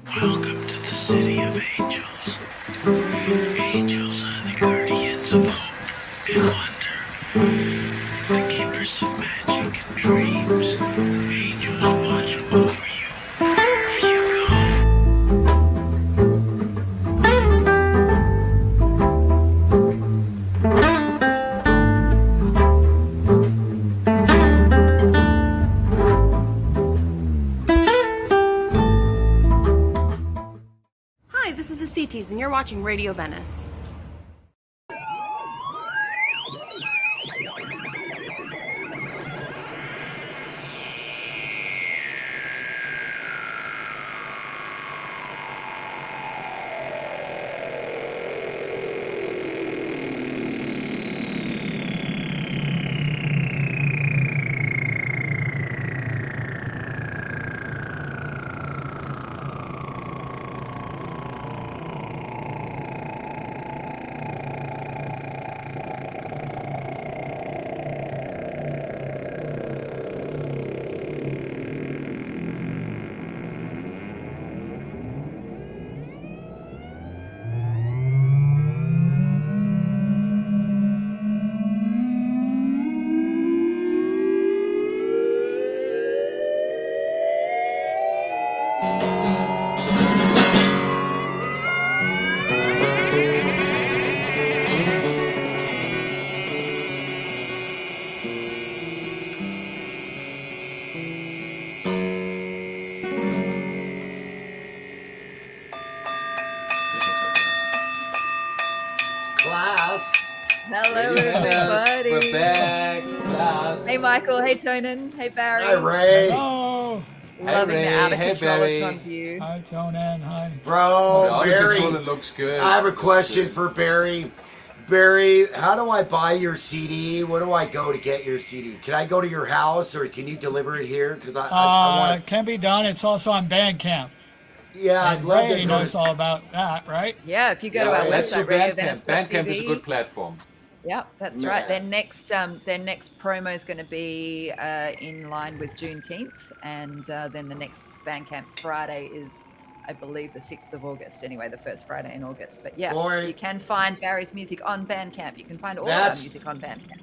Welcome to the city of angels. Angels are the guardians of hope and wonder, the keepers of magic and dreams. Angels watch over you wherever you go. Hi, this is the Sea Tease, and you're watching Radio Venice. Hello, everybody. We're back, class. Hey, Michael. Hey, Tonan. Hey, Barry. Hi, Ray. Hello. Loving the out of Hey, control Barry. atron view. Hi, Tonan. Hi. Bro, Barry, It looks good. I have a question for Barry. Barry, how do I buy your CD? Where do I go to get your CD? Can I go to your house or can you deliver it here? Because I want It can be done. It's also on Bandcamp. to. Yeah, I'd love Ray to. knows all about that, right? Yeah, if you go to our that's website, your Bandcamp. radiovenice.tv. Bandcamp is a good platform. Yeah, that's Yeah. right. Their next promo is going to be in line with Juneteenth, and then the next Bandcamp Friday is, I believe, the 6th of August. Anyway, the first Friday in August. But yeah, Boy. you can find Barry's music on Bandcamp. You can find all our That's- music on Bandcamp.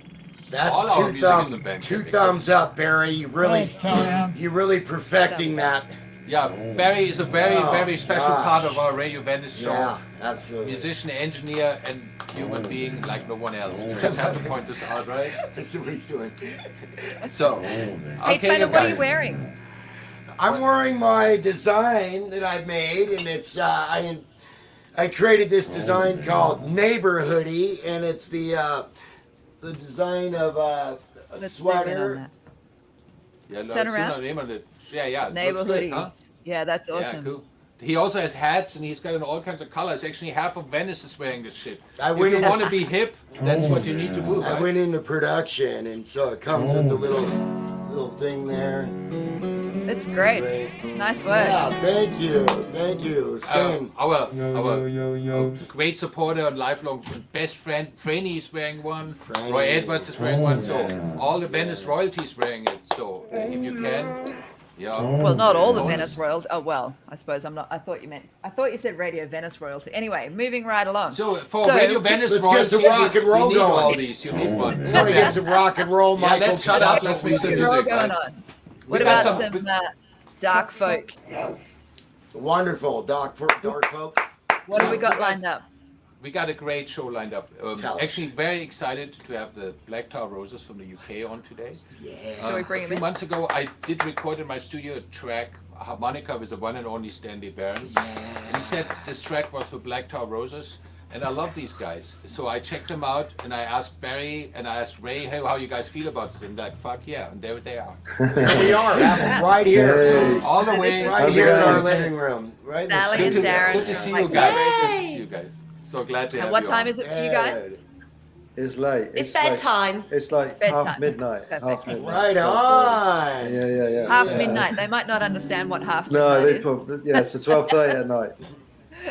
That's All our music is on Bandcamp, two exactly. thumbs up, Barry. Thanks, Tonan. You're really perfecting that. Yeah, Barry is a very, Oh, very special gosh. part of our Radio Venice show. Yeah, absolutely. Musician, engineer, and human being like no one else. We just have to point this out, right? This is what he's doing. So, Hey, okay, Tonan, what are you guys. wearing? I'm wearing my design that I made, and it's I created this design called Neighborhoodie, and it's the design of a Let's zoom in on sweater. that. Yeah, Turn around. Yeah. Neighbor looks good, hoodies. huh? Yeah, that's awesome. Yeah, cool. He also has hats, and he's got in all kinds of colors. Actually, half of Venice is wearing this shit. I If went you in- want to be hip, that's what you need to do. I Right? went into production, and so it comes with the little thing there. It's great. Great. Nice work. Yeah, thank you. Stan. Our great supporter and lifelong best friend, Franny is wearing one. Franny. Roy Edwards is wearing one. So Yes. all the Venice Yes. royalty is wearing it. So if you can, yeah. Well, not all the Bonus. Venice royalty. Oh, well, I suppose I'm not. I thought you said Radio Venice royalty. Anyway, moving right along. So for Radio Venice Let's get royalty, some rock and roll you need all going. these. You need one. I want to get some rock and roll, Yeah, Michael. let's shut up. Let's make some Rock and roll music. going Right? on. What We got about some- some dark folk? Wonderful, dark folk. What have we got lined up? We got a great show lined up. Tell us. Actually, very excited to have the Black Tar Roses from the UK on today. Yeah. Shall we bring A him few in? months ago, I did record in my studio a track, a harmonica with the one and only Stanley Barons. And he said this track was for Black Tar Roses. And I love these guys. So I checked them out and I asked Barry and I asked Ray, hey, how you guys feel about this? And like, fuck yeah. And there they are. Here we are, right here. All the way. Right here in our living room. Right in the Sally studio. and Darren. Good to see you Like guys. Barry. Good to see you guys. So glad to have And what you time on. is it for you guys? Good. It's late. It's like- bedtime. It's like Bedtime. half midnight. Perfect. Half midnight. Right on. Yeah. Half Yeah. midnight. They might not understand what half No, midnight they is. probably, yeah, it's 12:30 at night.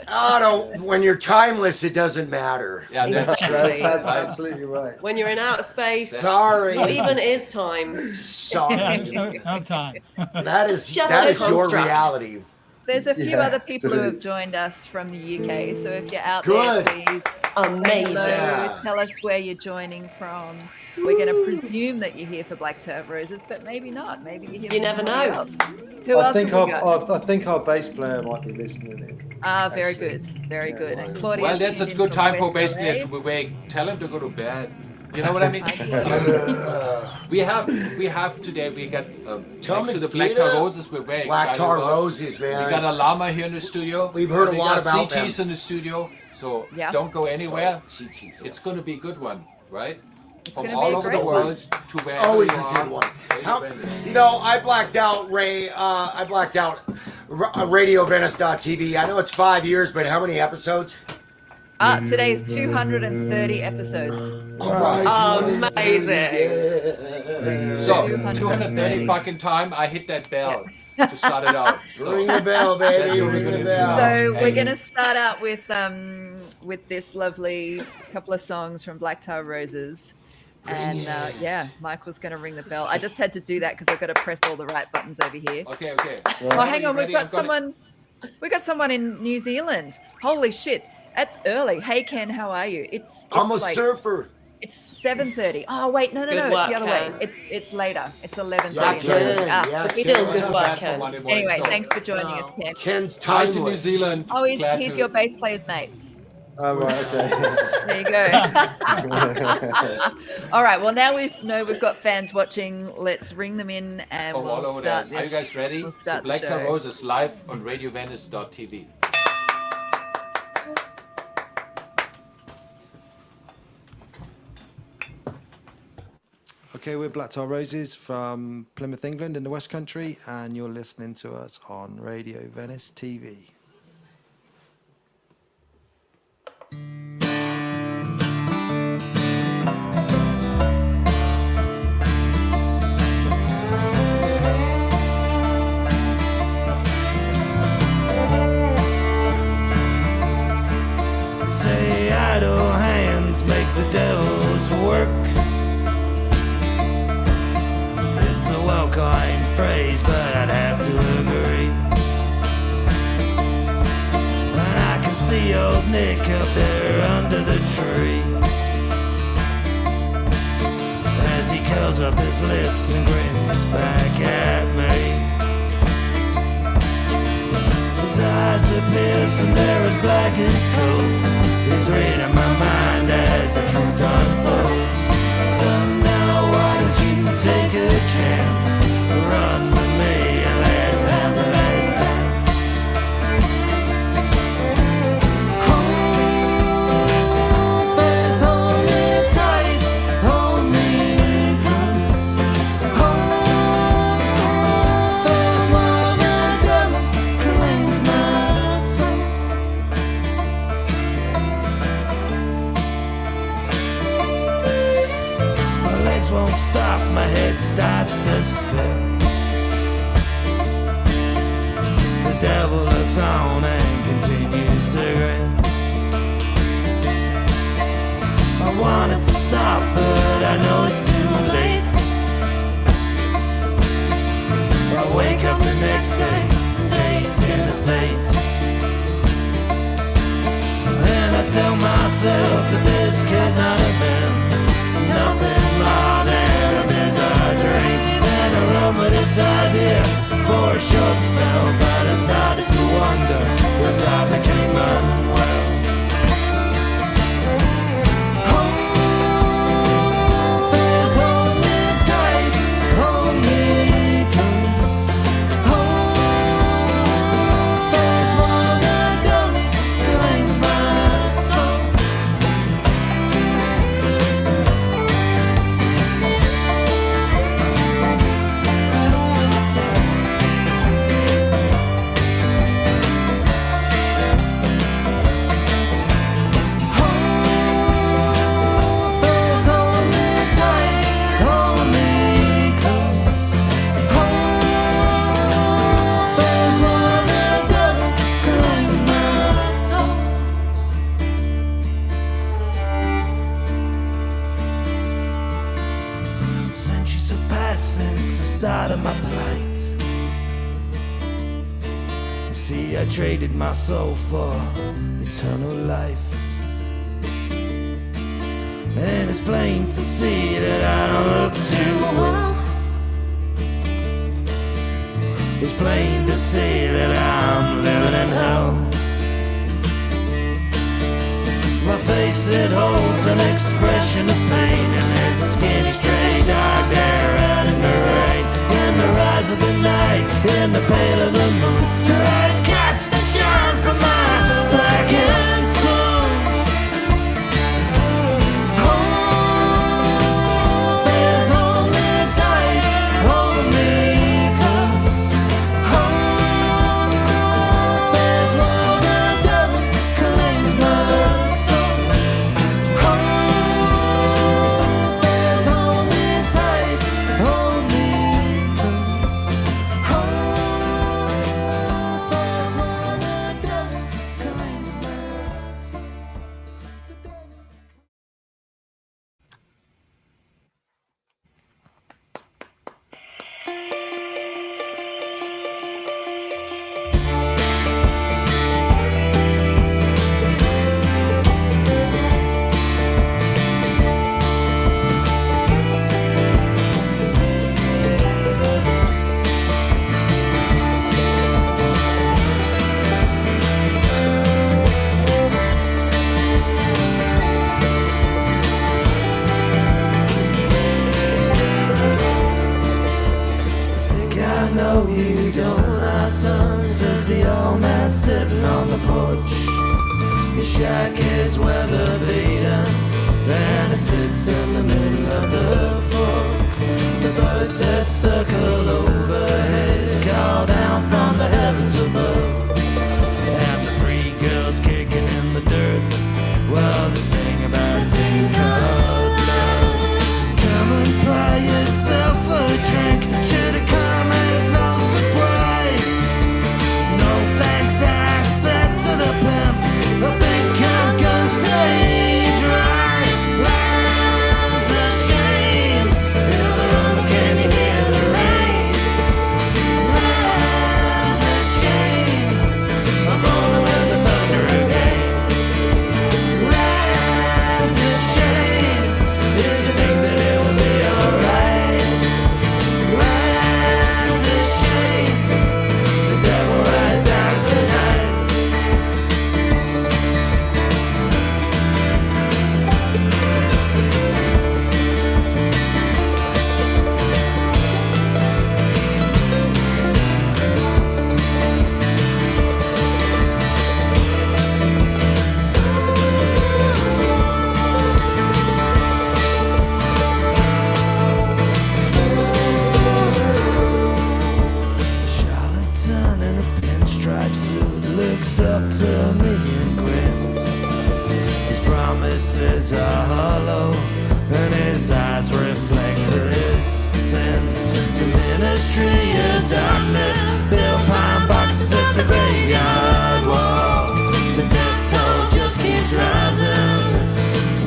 Oh, no, when you're timeless, it doesn't matter. Yeah, that's true. Exactly. That's absolutely right. When you're in outer space, Sorry. what even is time? Yeah, Sorry. there's no time. That is Just that a is your construct. reality. There's a few Yeah, other people who have absolutely. joined us from the UK. So if you're out Good. there, please say Amazing. hello. Yeah. Tell us where you're joining from. We're going to presume that you're here for Black Tar Roses, but maybe not. Maybe you're here You for never somebody know. else. Who I else think have we got? I think our bass player might be listening in. Very actually. good. Very Yeah, good. right. And Claudia's Well, that's a tuned in good from time for West bass player LA. to wake. Tell him to go to bed. You know what I mean? we have today. We got Tell next me, to the Black Peter. Tar Roses. We're very Black excited Tar about. Roses, We man. got Alarma here in the studio. We've heard a We lot got about Sea them. Tease in the studio. So Yeah. don't go anywhere. Sea Tease, It's yes. going to be a good one, right? From gonna all be a over great the one. world to It's wherever always you a are. good one. Raise How, your hand. you know, I blacked out, Ray. I blacked out RadioVenice.tv. I know it's 5 years, but how many episodes? Today is 230 episodes. All right. Amazing. So 230. 230 fucking time, I hit that bell to start it out. So Ring the bell, baby. That's what we're Ring the gonna do bell. now. So we're Hey. going to start out with this lovely couple of songs from Black Tar Roses. And yeah, Michael's going to ring the bell. I just had to do that because I've got to press all the right buttons over here. Okay. Oh, hang on, we've Ready? got I'm gonna- someone. We got someone in New Zealand. Holy shit, that's early. Hey Ken, how are you? It's I'm a like, surfer. It's 7:30. Oh wait, no, Good it's work, the other Ken. way. It's later. It's 11:30. Yeah, Ken. Ah, Yeah, but Ken. still good Not work, bad for Ken. Monday morning. Anyway, So, thanks for joining us, Ken. Ken's hi timeless. to New Zealand. Oh, Glad he's to- your bass player's mate. Oh, right, okay. There you go. All right. Well, now we know we've got fans watching. Let's ring them in and From all we'll over start there. Are you this. guys ready? We'll start the Black Tar show. Roses live on RadioVenice.tv. Okay, we're Black Tar Roses from Plymouth, England, in the West Country, and you're listening to us on Radio Venice TV. Say idle hands make the devil's work. It's a well-coined phrase, but I'd have to agree. And I can see old Nick up there under the tree as he curls up his lips and grins back at me. His eyes are pierced and they're as black as coal. He's reading my mind as the truth unfolds. Son, now why don't you take a chance? Run with me and let's have the last dance. Hold fast, hold me tight, hold me close. Hold fast while the devil claims my soul. My legs won't stop, my head starts to spin. The devil looks on and continues to grin. I wanted to stop, but I know it's too late. I wake up the next day, dazed in a state. And I tell myself that this could not have been nothing more than a bizarre dream. And I run with this idea for a short spell, but I started to wonder as I became unwell. Hold fast, hold me tight, hold me close. Hold fast while the devil claims my soul. Hold fast, hold me tight, hold me close. Hold fast while the devil claims my soul. Centuries have passed since the start of my plight. You See, I traded my soul for eternal life. And it's plain to see that I don't look too well. It's plain to see that I'm living in hell. My face, it holds an expression of pain, and there's a skinny stray dog there out in the rain. In the rise of the night, in the pale of the moon, her eyes catch the shine from my blackened spoon. Hold, please hold me tight, hold me close. Hold, there's while the devil claims my soul. Hold, please hold me tight, hold me close. Hold, there's while the devil claims my soul. The devil. Think I know you don't lie, son, says the old man sitting on the porch. His shack is weather beaten, and it sits in the middle of the fork. The birds that circle overhead call down from the heavens above. And the three girls kicking in the dirt, well, they sing about a thing called love. Come and buy yourself a drink, should've come as no surprise. No thanks, I said to the pimp, I think I'm gonna stay dry. Lines of shame, hear the rumble, can you hear the rain? Lines of shame, I'm rolling with the thunder again. Lines of shame, did you think that it would be alright? Lines of shame, the devil rides out tonight. Charlatan in a pinstripe suit looks up to me and grins. His promises are hollow, and his eyes reflect his sins. The ministry of darkness, built pine boxes at the graveyard wall. The death toll just keeps rising.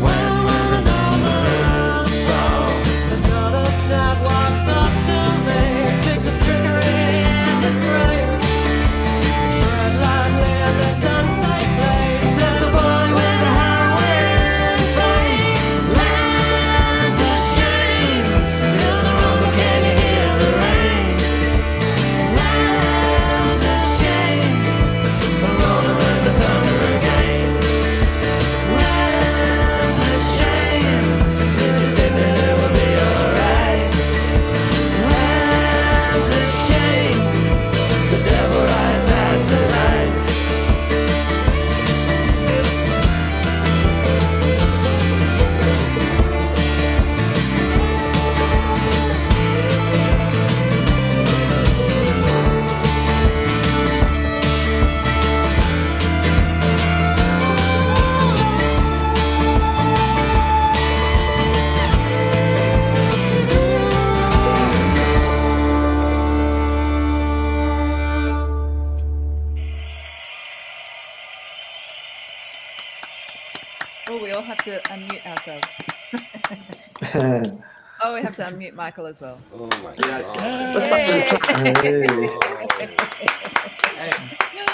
When will the numbers fall? Another snap walks up to me, sticks a trickery in his race. Tread lightly in this unsafe place. Set the boy with the heroin face. Lines of shame, hear the rumble, can you hear the rain? Lines of shame, I'm rolling with the thunder again. Lines of shame, did you think that it would be alright? Lines of shame, the devil rides out tonight. Oh, we all have to unmute ourselves. Oh, we have to unmute Michael as well. Oh my Yes. god. Hey. Yay! Hey.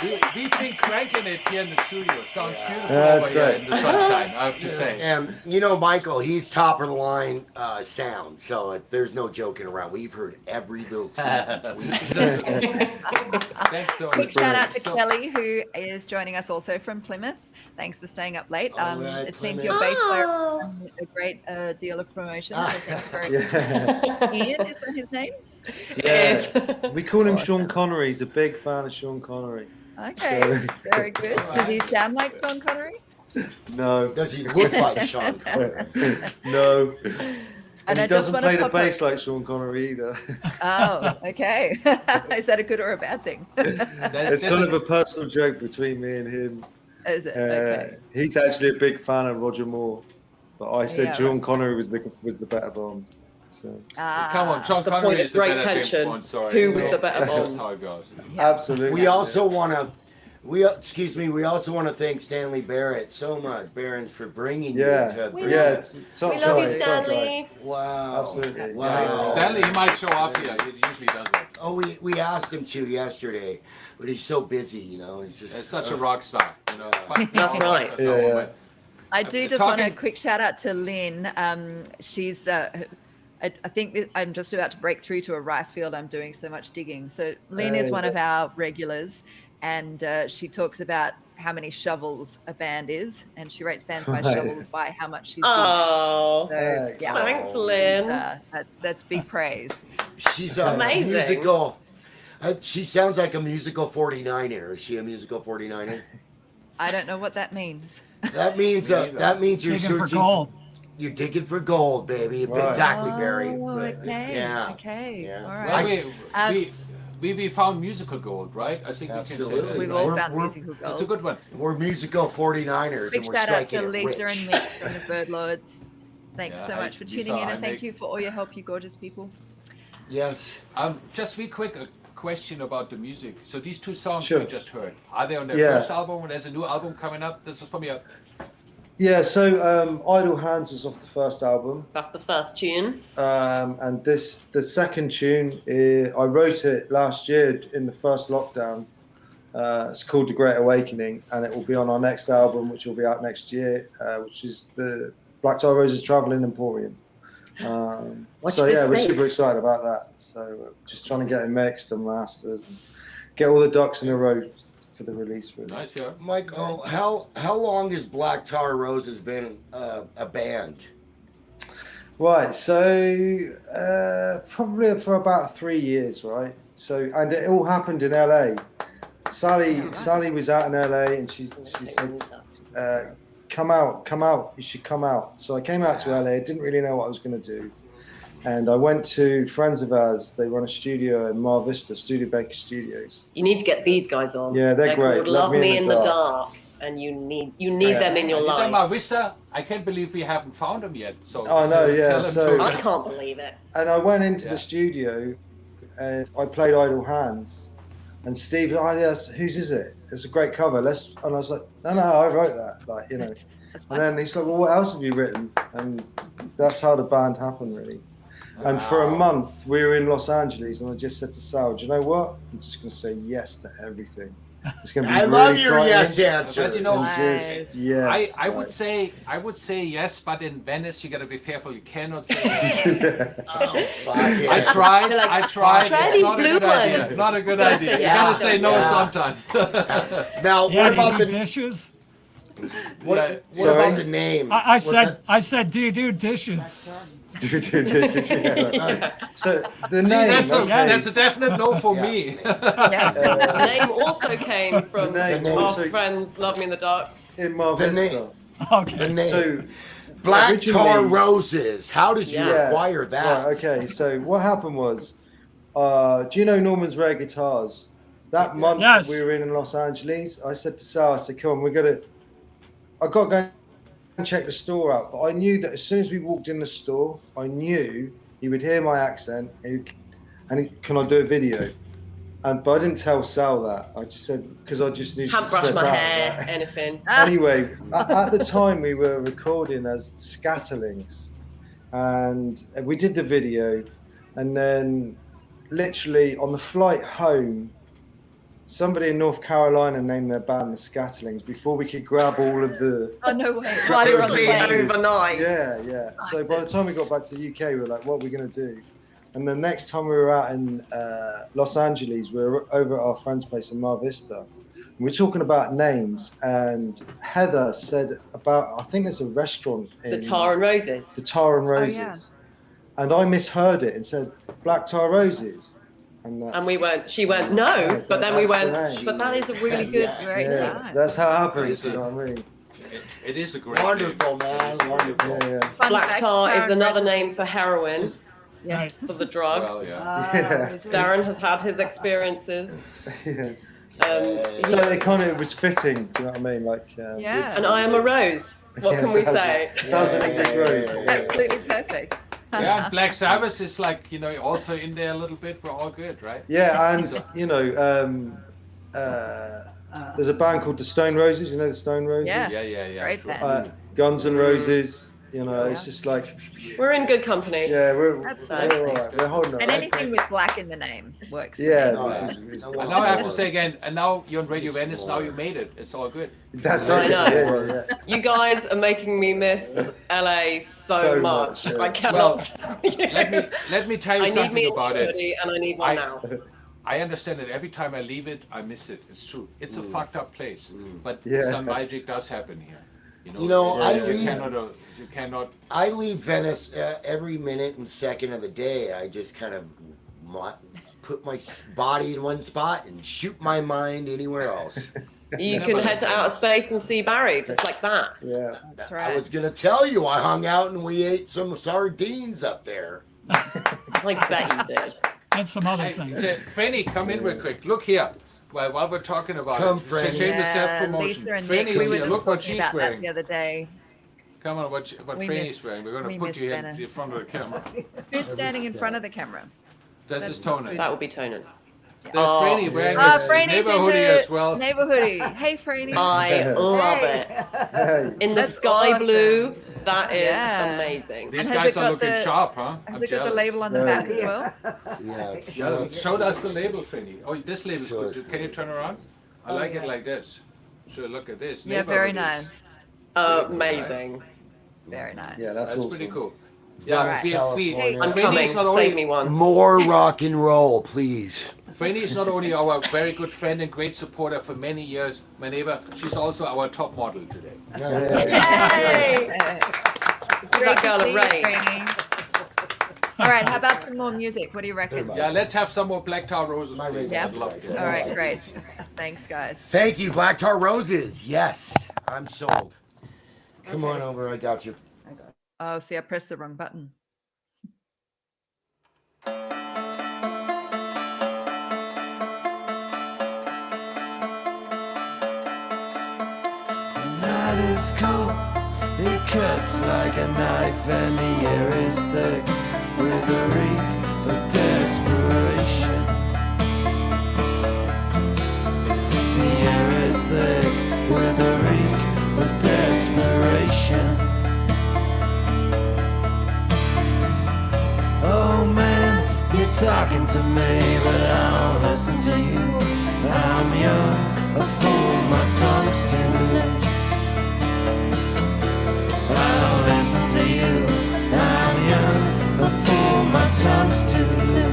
We've been cranking it here in the studio. Sounds beautiful That's over here great. in the sunshine, I have to say. And Michael, he's top of the line sound, so there's no joking around. We've heard every little tweet. Thanks, Tony. Quick shout out to Kelly, who is joining us also from Plymouth. Thanks for staying up late. All right, It seems Plymouth. your bass player has done a great deal of promotion. So thank you very much. Ian, is that his name? Yeah. We call him Sean Connery. He's a big fan of Sean Connery. Okay, So- very good. Does he sound like Sean Connery? No. Does he look like Sean Connery? No. And he I just doesn't want play to the bass like Sean Connery either. Oh, okay. Is that a good or a bad thing? It's kind of a personal joke between me and him. Is it? Okay. He's actually a big fan of Roger Moore, but I said Yeah, Sean Connery was the better Bond. So Come on, Sean The Connery point of is the great better James tension. Bond. Sorry. Who was the better That's just Bond? how it goes. absolutely. We also want to. We also want to thank Stanley Barrett so much, Barons, for bringing you to. We yeah. love- It's top We love you, choice, top guy. Stanley. Wow. Absolutely. Wow. Stanley, he might show up here. He usually does it. Oh, we asked him to yesterday, but he's so busy. He's just. He's such a rock star. That's right. Yeah. I do just want a Talking- quick shout out to Lynn. She's, I think that I'm just about to break through to a rice field. I'm doing so much digging. So Lynn is one of our regulars, and she talks about how many shovels a band is, and she rates bands by Right. shovels by how much she's digging. Oh, So, yeah, thanks, Lynn. that's big praise. She's a Amazing. musical. She sounds like a musical 49er. Is she a musical 49er? I don't know what that means. That means you're Digging for searching. gold. You're digging for gold, baby. Right. Exactly, Barry. Oh, okay. Yeah. Okay. Yeah. All Well, right. we found musical gold, right? I think we can Absolutely. say that. We've right? all found musical It's a gold. good one. We're musical 49ers, Big and we're shout out striking to it Lisa rich. and Mick from the Bird Lords. Thanks Yeah, so hi, much for Lisa, tuning in, hi, and thank Mick. you for all your help, you gorgeous people. Yes. Just real quick, a question about the music. So these two songs Sure. we just heard, are they on their Yeah. first album? And there's a new album coming up. This is from your. Yeah, so Idle Hands was off the first album, That's the first tune. and the second tune, I wrote it last year in the first lockdown. It's called The Great Awakening, and it will be on our next album, which will be out next year, which is the Black Tie Roses Traveling Emporium. Watch So this yeah, we're space. super excited about that. So just trying to get it mixed and mastered, and get all the ducks in a row for the release. Really. Nice, yeah. Michael, how long has Black Tar Roses been a band? Right, so probably for about 3 years, right? So, and it all happened in LA. Sally was out in LA, and she said, come out, you should come out. So I came out to LA, didn't really know what I was going to do. And I went to friends of ours, they run a studio in Mar Vista, Studio Baker Studios. You need to get these guys on. Yeah, they're great. Called Love Me in the Dark, and you need them in your You talking life. about Vista? I can't believe we haven't found them yet. So Oh, no, yeah, tell them so- to- I can't believe it. And I went into Yeah. the studio, and I played Idle Hands. And Steve, oh yes, whose is it? It's a great cover. And I was like, no, I wrote that. Like, you know. That's And then he's like, well, what else have you written? And that's how the band happened, really. And for a month, we were in Los Angeles, and I just said to Sal, do you know what? I'm just going to say yes to everything. It's going to be I really love your frightening. yes answer. But you know, And just, yes, I would right. say yes, but in Venice you gotta be careful. You cannot say yes. Oh, fuck it. I tried. You're like, I tried. try It's these not a blue good idea. ones. It's not a good Gotta idea. say You gotta yes. say no Yeah. sometimes. Now, Yeah, what about do the dishes? what Sorry? about the name? I said, do you do dishes? Yeah. So the See, name, that's a definite no for me. The name also came from The name our also- friends Love Me in the Dark. in Mar The Vista. name. Okay. The name. So Black originally- Tar Roses. How did you Yeah. acquire that? Right, okay, so what happened was, do you know Norman's Rare Guitars? That month Yes. we were in Los Angeles, I said to Sal, I said, come on, I got to go and check the store out. But I knew that as soon as we walked in the store, I knew he would hear my accent can I do a video? But I didn't tell Sal that. I just said, because I just knew Can't she'd brush stress my out hair, about it. anything. Anyway, at the time we were recording as Scatterlings, and we did the video, and then literally on the flight home, somebody in North Carolina named their band the Scatterlings before we could grab all of the. Oh no way! While you're on the Literally plane. overnight. Yeah. So by the time we got back to the UK, we were like, "What are we going to do?" And the next time we were out in Los Angeles, we were over at our friend's place in Mar Vista. And we were talking about names, and Heather said about, I think there's a restaurant in The Tar and Roses. The Tar and Roses. yeah. And I misheard it and said Black Tar Roses. And she went, no, but then we went, but that is a really good. Very nice. That's how it happens, you know what I mean? It is a great Wonderful, man. Wonderful. Fun Black fact, tar is Karen another Roses- name for heroin, Yeah. for the drug. Well, yeah. Darren has had his experiences. Yeah. Um, So it kind of was fitting, do you know what I mean? Like, Yeah. and I am a rose. What can we say? Sounds like a good rose. Absolutely perfect. Yeah, and Black Sabbath is like, also in there a little bit. We're all good, right? Yeah, and there's a band called the Stone Roses. You know the Stone Roses? Yeah. Yeah. Great Sure. band. Guns N' Roses. It's just like, We're in good company. yeah, we're Absolutely. all right. We're holding up. And anything with black in the name works. for Yeah, me. which is And now I have to say again, and now you're on Radio Venice, now you made it. It's all good. that's I it. know. Yeah. You guys are making me miss LA so So much. much, yeah. I cannot. Let me tell you I need something me about it. hoodie and I need one now. I understand that every time I leave it, I miss it. It's true. It's a fucked up place, but Yeah. some magic does happen here. You cannot. I leave Venice every minute and second of the day. I just kind of put my body in one spot and shoot my mind anywhere else. You can head to outer space and see Barry just like that. Yeah. That's I right. was gonna tell you, I hung out and we ate some sardines up there. I bet you did. And some other Hey, things. Franny, come in real quick. Look here. While we're talking about Come, it, Franny. shameless Yeah, self-promotion. Lisa and Franny's Nick, we were here. just Look what talking she's about that wearing. the other day. Come on, what We Franny's miss- wearing. We're going we to put miss you in Venice. front of the camera. Who's standing in front of the camera? This is Tonan. That would be Tonan. There's Franny wearing Ah, his Franny's neighbor in hoodie her as well. neighbor hoodie. Hey, Franny. I love Hey. it. Hey. In the That's sky awesome. blue, that is Yeah. amazing. These And has guys it are got looking the- sharp, huh? Has I'm it got the jealous. label on the back as well? Yeah, Show us the label, Franny. Oh, this label's Show us good. the Can you turn around? I Oh, like yeah. it like this. So look at this. Yeah, Neighbor very hoodies. nice. Amazing. Very nice. Yeah, that's That's awesome. pretty cool. Yeah, Right. California. I'm Franny coming. is not Save only me one. More rock and roll, please. Franny is not only our very good friend and great supporter for many years, my neighbor, she's also our top model today. Yay! Great that to girl a see you, raise. Franny. All right, how about some more music? What do you reckon? Yeah, let's have some more Black Tar Roses, My please. razor. Yeah. I'd love it. All right, great. Thanks, guys. Thank you, Black Tar Roses. Yes, I'm sold. Come on over, I got you. Oh, see, I pressed the wrong button. The night is cold, it cuts like a knife, and the air is thick with the reek of desperation. The air is thick with the reek of desperation. Oh man, you're talking to me, but I don't listen to you. I'm young, a fool, my tongue's too loose. I don't listen to you. I'm young, a fool, my tongue's too loose.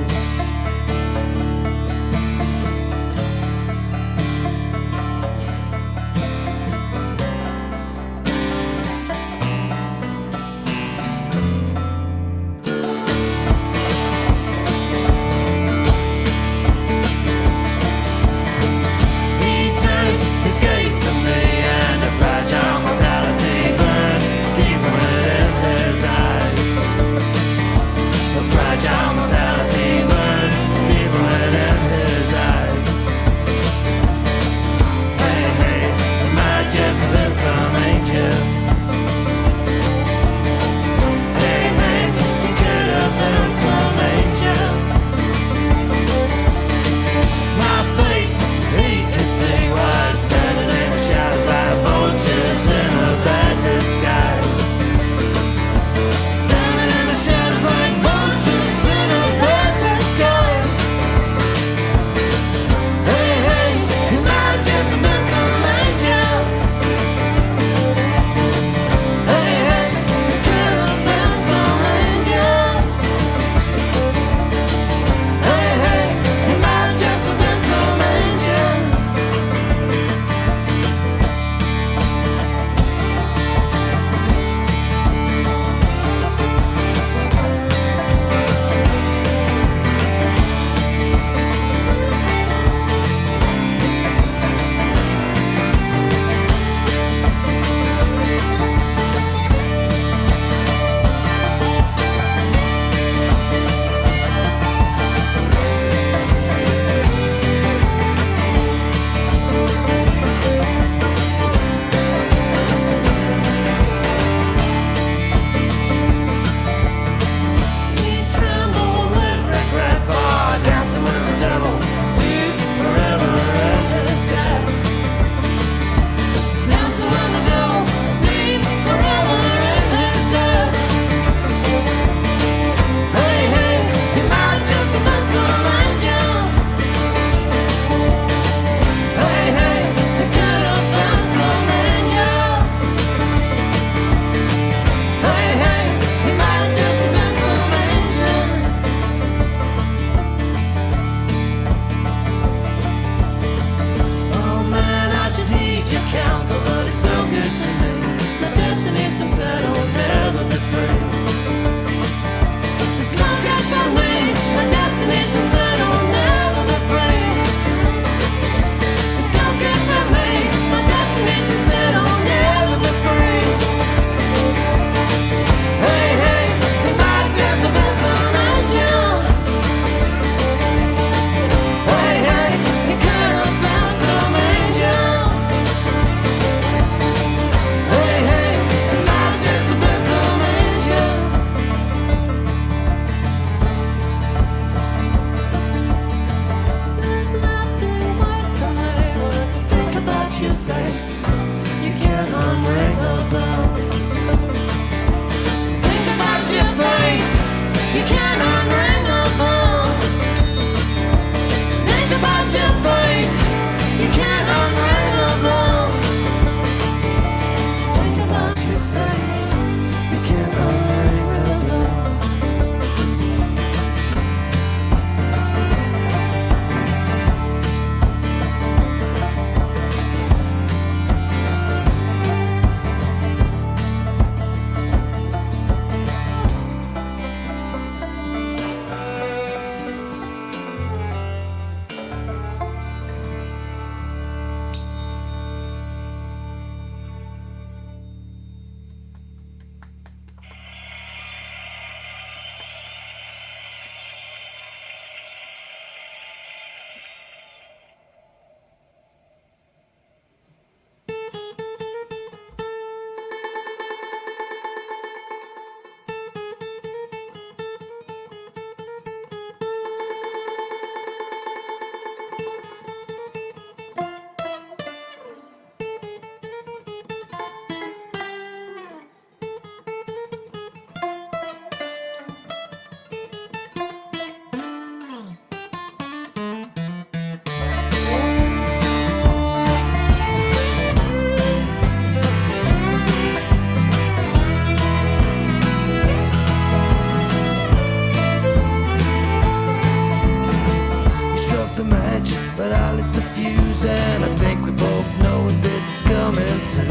but I lit the fuse and I think we both know what this is coming to.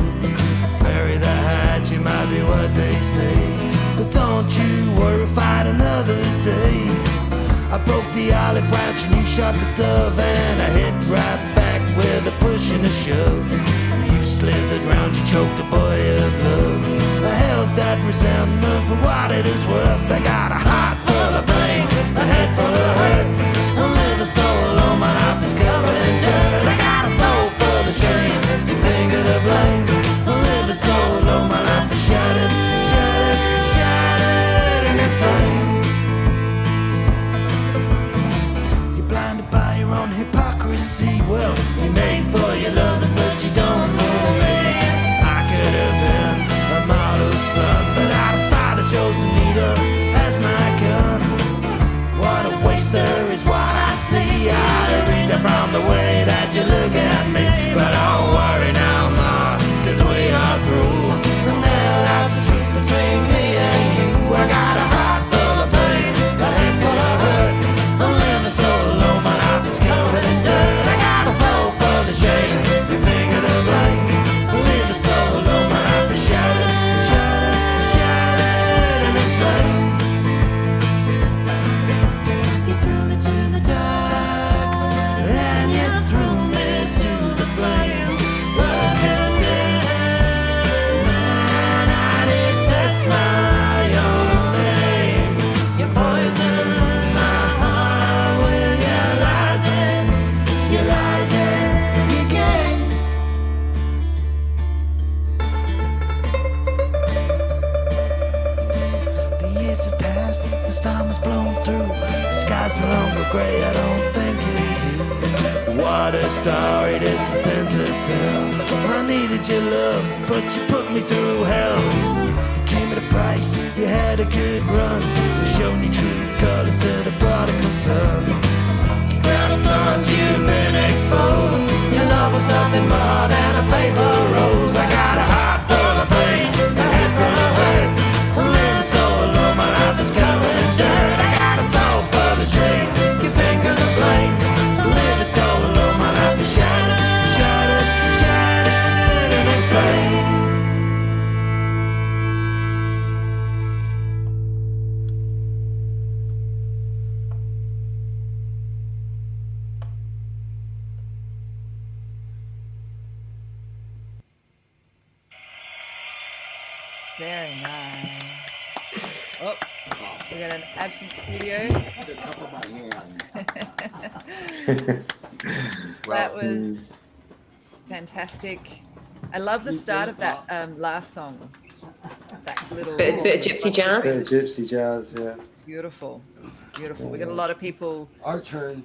Bury the hatchet might be what they say, but don't you worry, fight another day. I broke the olive branch and you shot the dove, and I hit right back with a push and a shove. You slithered round, you choked a boy of love. I held that resentment for what it is worth. I got a heart full of pain, a head full of hurt. I'm living so alone, my life is covered in dirt. I got a soul full of shame, your finger to blame. I'm living so alone, my life is shattered, shattered, shattered in a flame. You're blinded by your own hypocrisy. Well, you made for your lovers, but you don't for me. I could have been a model son, but I despise the chosen needle as my gun. What a waster is what I see. I read it from the way that you look at me. But don't worry now, ma, 'cause we are through. And there lies the truth between me and you. I got a heart full of pain, a head full of hurt. I'm living so alone, my life is covered in dirt. I got a soul full of shame, your finger to blame. I'm living so alone, my life is shattered, shattered, shattered in a flame. You threw me to the docks, and you threw me to the flame. Look at that, man, I detest my own name. You poisoned my heart with your lies and your games. The years have passed, the storm has blown through. The skies no longer grey, I don't think of you. What a story this has been to tell. I needed your love, but you put me through hell. It came at a price, you had a good run. You showed me true color to the prodigal son. You found the thorns, you've been exposed. Your love was nothing more than a paper rose. I got a heart full of pain, a head full of hurt. I'm living so alone, my life is covered in dirt. I got a soul full of shame, your finger to blame. I'm living so alone, my life is shattered, shattered, shattered in a flame. Very nice. Oh, we got an absent studio. That was fantastic. I love the start of that last song. That little Bit of gypsy jazz. Bit of gypsy jazz, yeah. Beautiful, beautiful. We got a lot of people. Our turn.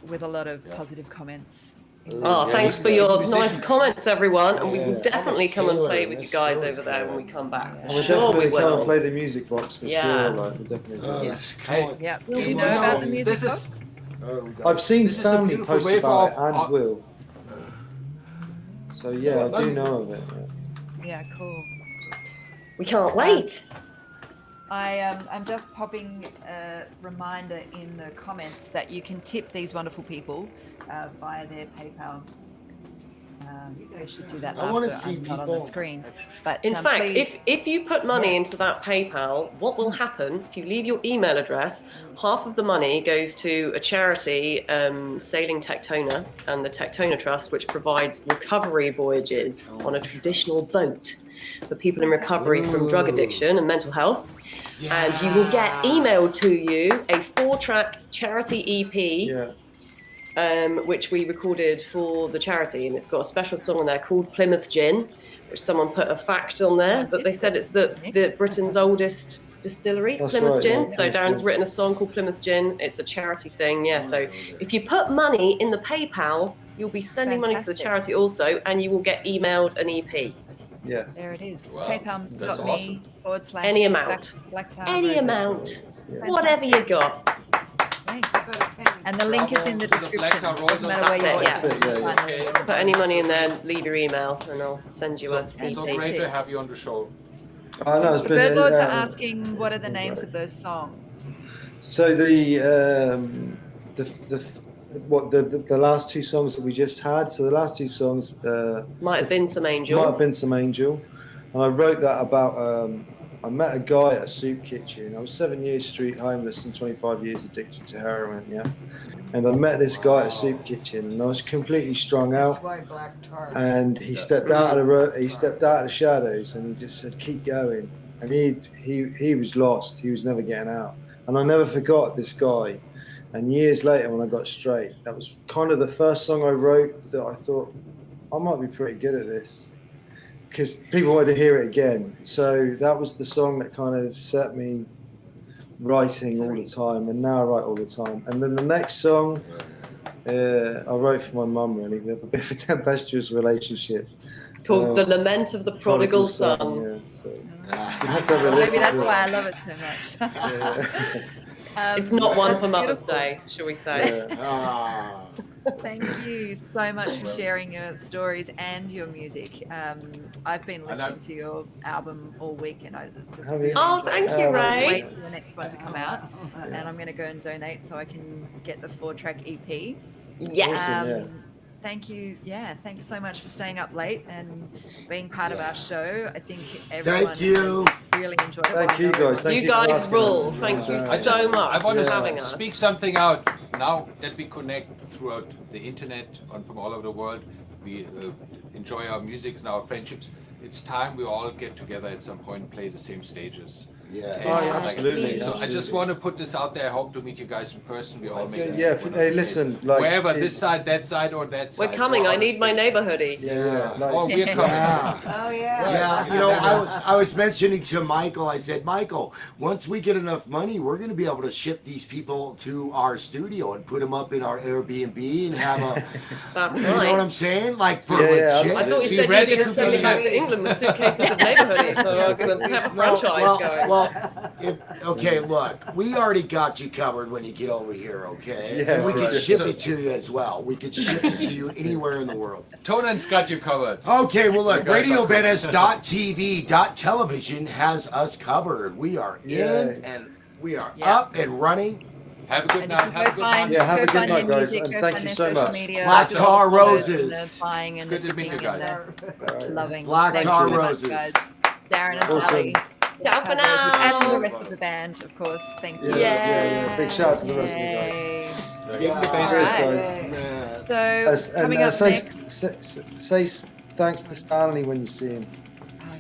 With a lot of positive comments. Oh, Yeah, thanks these for your musicians. nice comments, everyone. And we will Yeah. definitely come and play with you guys Taylor, over there when we come back. Yeah. For We'll sure definitely we come and will. play the music box for Yeah. sure. Like, we'll definitely do Yeah. that. Hey, Yeah. Do Hey, you know well, about the music this is- box? I've seen This is a Stanley beautiful post way about it for- and Will. So yeah, I do know of it. Yeah, cool. We can't wait. I'm just popping a reminder in the comments that you can tip these wonderful people via their PayPal. We should do that I wanna after see I'm not on the people- screen. But In fact, please, if you put money into that PayPal, what will happen if you leave your email address? Half of the money goes to a charity, Sailing Tectona, and the Tectona Trust, which provides recovery voyages on a traditional boat for people in recovery from drug addiction and mental health. And you will get emailed to you a 4-track charity EP. Yeah. Which we recorded for the charity, and it's got a special song on there called Plymouth Gin, which someone put a fact on there that they said it's the Britain's oldest distillery, That's Plymouth right, Gin. yeah, So Plymouth Darren's Gin. written a song called Plymouth Gin. It's a charity thing, yeah. So if you put money in the PayPal, you'll be sending money to the Fantastic. charity also, and you will get emailed an EP. Yes. there it is. Wow, that's PayPal.me// Any amount. Black Tower Any Roses. amount, Yeah. whatever you got. Thanks. And the link is in the Bravo to the Black description. Tower Doesn't matter where you Roses. watch That's it. it, yeah, You'll yeah. find the link. Put any money in there, leave your email, and I'll send you a It's so EP. great to have you on the show. I know it's The been. Birdlords are asking what are the names right. of those songs. So the what the last two songs that we just had. So the last two songs Might have been Some Angel. Might have been Some Angel, and I wrote that about. I met a guy at a soup kitchen. I was 7 years street homeless and 25 years addicted to heroin. Yeah, and I met this guy at a soup kitchen, and I was completely strung out. And he stepped out of the shadows, and he just said, "Keep going." And he was lost. He was never getting out. And I never forgot this guy. And years later, when I got straight, that was kind of the first song I wrote that I thought I might be pretty good at this, because people wanted to hear it again. So that was the song that kind of set me writing all the time, and now I write all the time. And then the next song I wrote for my mum. Really, we have a bit of a tempestuous relationship. It's called The Lament of the Prodigal Son. Yeah, so you have to have a Maybe listen that's to why I it. love it so much. It's not one for that's Mother's beautiful. Day, shall we say? Ah. Thank you so much for sharing your stories and your music. I've been listening to your album all week, and I just Have you? Oh, thank you, can't Rae. wait for the next one to come out. And I'm going to go and donate so I can get the 4-track EP. Yes. Awesome, yeah. Thank you. Yeah, thanks so much for staying up late and being part of our show. I think everyone Thank you. has really enjoyed it. Thank you, guys. Thank You you for guys asking rule. us. Thank you And, so much I want for to having us. speak something out now that we connect throughout the internet and from all over the world. We enjoy our music and our friendships. It's time we all get together at some point and play the same stages. Yes. And Oh, yeah, like- absolutely, So I just absolutely. want to put this out there. I hope to meet you guys in person. We all make it. Yeah, hey, listen, like wherever, it- this side, that side, or that side. We're coming. all I the need my space. neighbor hoodie. Yeah, like, Oh, we're coming. Yeah. Oh yeah. Yeah, you know, I was mentioning to Michael, I said, Michael, once we get enough money, we're going to be able to ship these people to our studio and put them up in our Airbnb and have a, That's you know what right. I'm saying? Like for Yeah, yeah, legit. I thought you Be said you ready were to going to be send me back shipped. to England with suitcases of neighbor hoodies, so I'm going to have a No, franchise going. okay, look, we already got you covered when you get over here, okay? Yeah, And we right. can ship it to you as well. We could ship it to you anywhere in the world. Tonan's got you covered. Okay, well, look, You guys are- RadioVenice.tv.television has us covered. We are in Yeah. and we are Yeah. up and running. Have a good And night. you can Have a go good find, night. Yeah, have go a good find night, their guys, music, and go thank find you their so social much. media. Black the Tar follows Roses. And the buying and Good the to meet you tipping and guys. the loving. Black Thank Tar you so much, Roses. guys. Darren and Awesome. Sally. Ciao for Tar Roses, and now. the rest of the band, of course. Thank you. Yeah. Big shout out to the rest of you guys. Yay. Even the bass Cheers, Alright. guys. So, And, coming up say, next. say thanks to Stanley when you see him.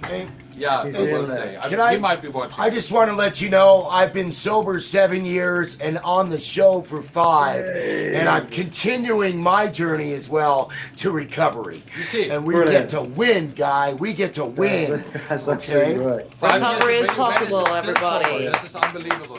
Hey, Yeah, He's I will in there. say. Can He I- might be watching. I just want to let you know I've been sober 7 years and on the show for 5. And I'm continuing my journey as well to recovery. You see, And we Brilliant. get to win, guy. We get to win. That's Okay. absolutely right. 5 years Recovery of is Radio Venice possible, still everybody. sober. This is unbelievable.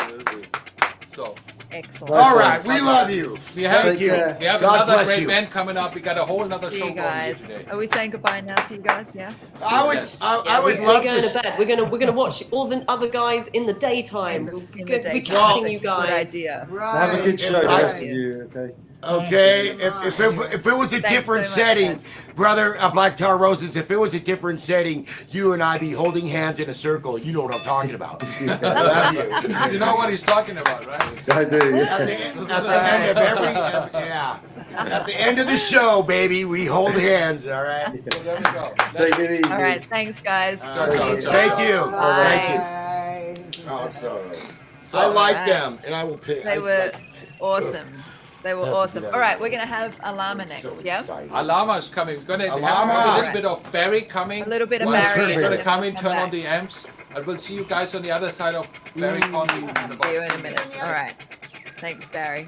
So Excellent. All right, we love you. we have, Thank you. we have God another bless great you. band coming up. We got a whole another See show you going here guys. today. Are we saying goodbye now to you guys? Yeah. I would, Yes. I would we're love going to. to bed. We're gonna watch all the other guys in the daytime. In the We're daytime. catching That's you a guys. Good idea. Have a good show, the I- rest of you. Okay. Okay, if it was a Thanks different so much, setting, guys. brother, Black Tar Roses, if it was a different setting, you and I be holding hands in a circle. You know what I'm talking about. Love you. You know what he's talking about, right? I do. At the end of at the end of the show, baby, we hold hands. All right. So there we go. Take it easy. All right. Thanks, guys. Ciao, See ciao, you ciao. Thank you. Bye. Thank you. Awesome. I like them, and I will pick. They were awesome. They were awesome. All right, we're gonna have Alarma next. Yeah. Alarma is coming. We're gonna Alarma. have a little bit of Barry coming. A little bit of Well, Barry. turn and it. We're then gonna come in, come turn on back. the amps, and we'll see you guys on the other side of Barry Conley. in about See you in a minute. All right. Thanks, Barry.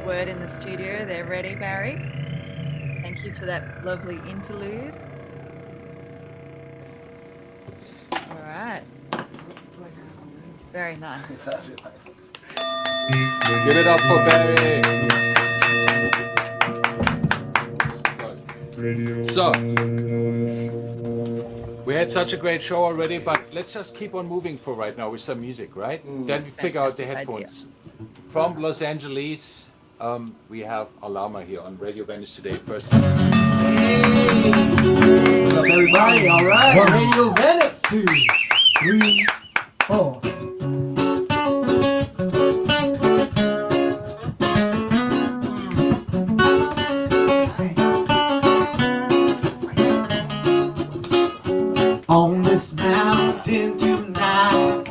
word in the studio. They're ready, Barry. Thank you for that lovely interlude. All right. Very nice. Give it up for Barry. So, we had such a great show already, but let's just keep on moving for right now with some music, right? Then we figure out the Fantastic headphones. From Los Angeles, we have Alarma here on Radio Venice today. First. What's up, everybody? All right. Radio Venice. 2, 3, 4. On this mountain tonight,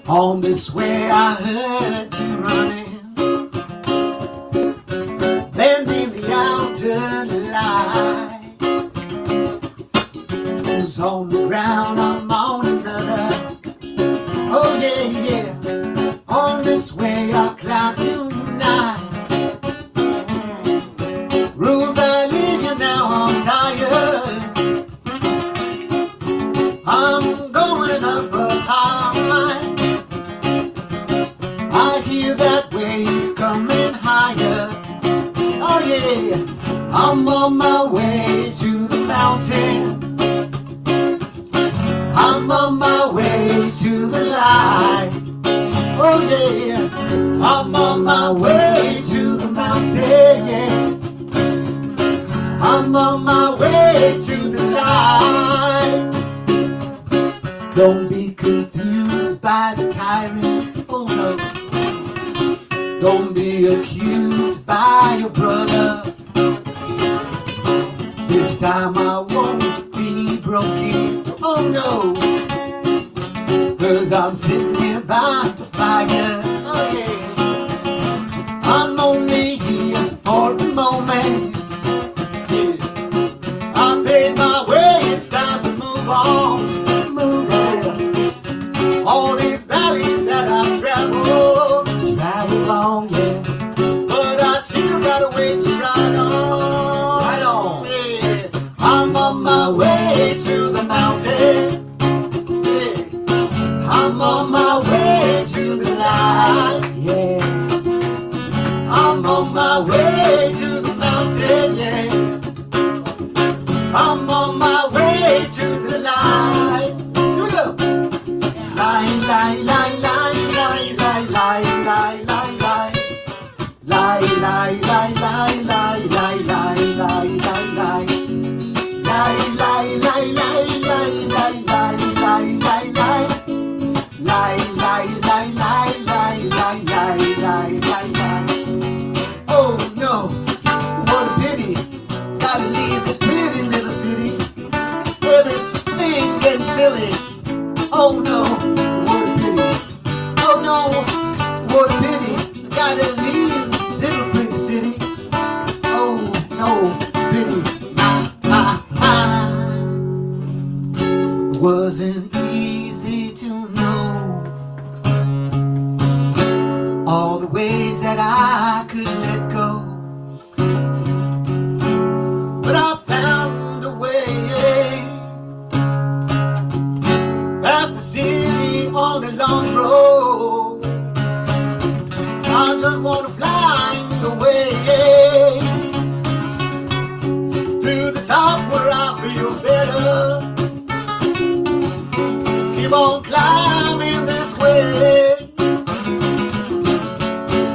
on this way I heard you running, bending the outer light. Who's on the ground, I'm on another. Oh yeah, yeah. On this way I climb tonight. Rules I live you now, I'm tired. I'm going up a high. I hear that wave's coming higher. Oh yeah, I'm on my way to the mountain. I'm on my way to the light. Oh yeah, I'm on my way to the mountain. Yeah, I'm on my way to the light. Don't be confused by the tyrants, oh no. Don't be accused by your brother. This time I won't be broken, oh no. 'Cause I'm sitting here by the fire, oh yeah. I'm only here for a moment. Yeah. I paid my way, it's time to move on. All these valleys that I've traveled long, yeah. But I still got a way to ride on. Right on. Yeah. I'm on my way to the mountain. Yeah. I'm on my way to the light. Yeah. I'm on my way to the mountain. Yeah. I'm on my way to the light. Here we go. Light, light, light, light, light, light, light, light, light, light. Light, light, light, light, light, light, light, light, light, light. Light, light, light, light, light, light, light, light, light, light. Light, light, light, light, light, light, light, light, light, light. Oh no, what a pity. Gotta leave this pretty little city. Everything getting silly. Oh no, what a pity. Oh no, what a pity. Gotta leave little pretty city. Oh no, pity. Wasn't easy to know all the ways that I could let go. But I found a way past the city on the long road. I just wanna fly away to the top where I feel better. Keep on climbing this way,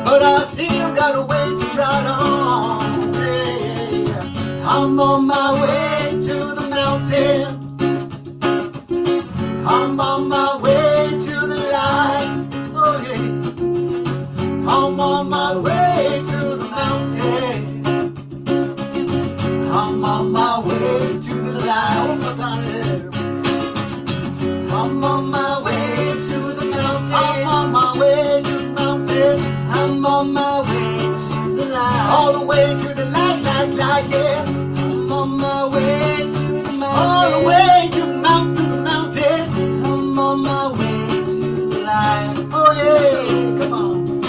but I still got a way to ride on. Yeah. I'm on my way to the mountain. I'm on my way to the light. Oh yeah. I'm on my way to the mountain. I'm on my way to the light. One more time. I'm on my way to the mountain. I'm on my way to the mountain. I'm on my way to the light. All the way to the light, light, light, yeah. I'm on my way to the mountain. All the way to the mountain, I'm on my way to the light. Oh yeah, come on.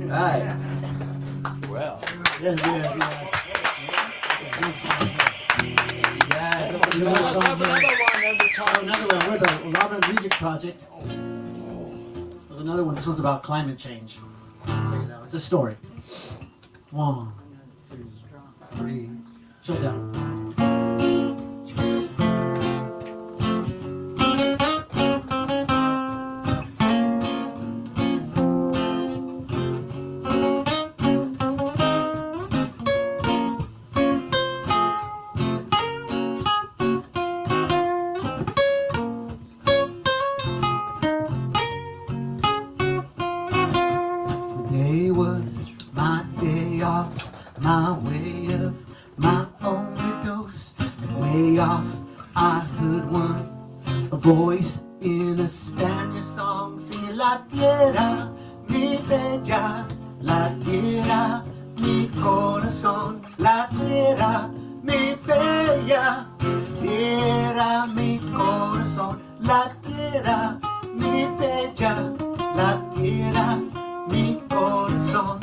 Right. Well. Yes. Let's have another one every time. Another one. We're the Alarma Music Project. There's another one. This one's about climate change. Check it out. It's a story. 1, 2, 3. Shut down. Today was my day off, my way of my only dose. And way off, I heard a voice in a Spanish song singing La tierra, mi bella, la tierra, mi corazón, la tierra, mi bella, tierra, mi corazón, la tierra, mi bella, la tierra, mi corazón,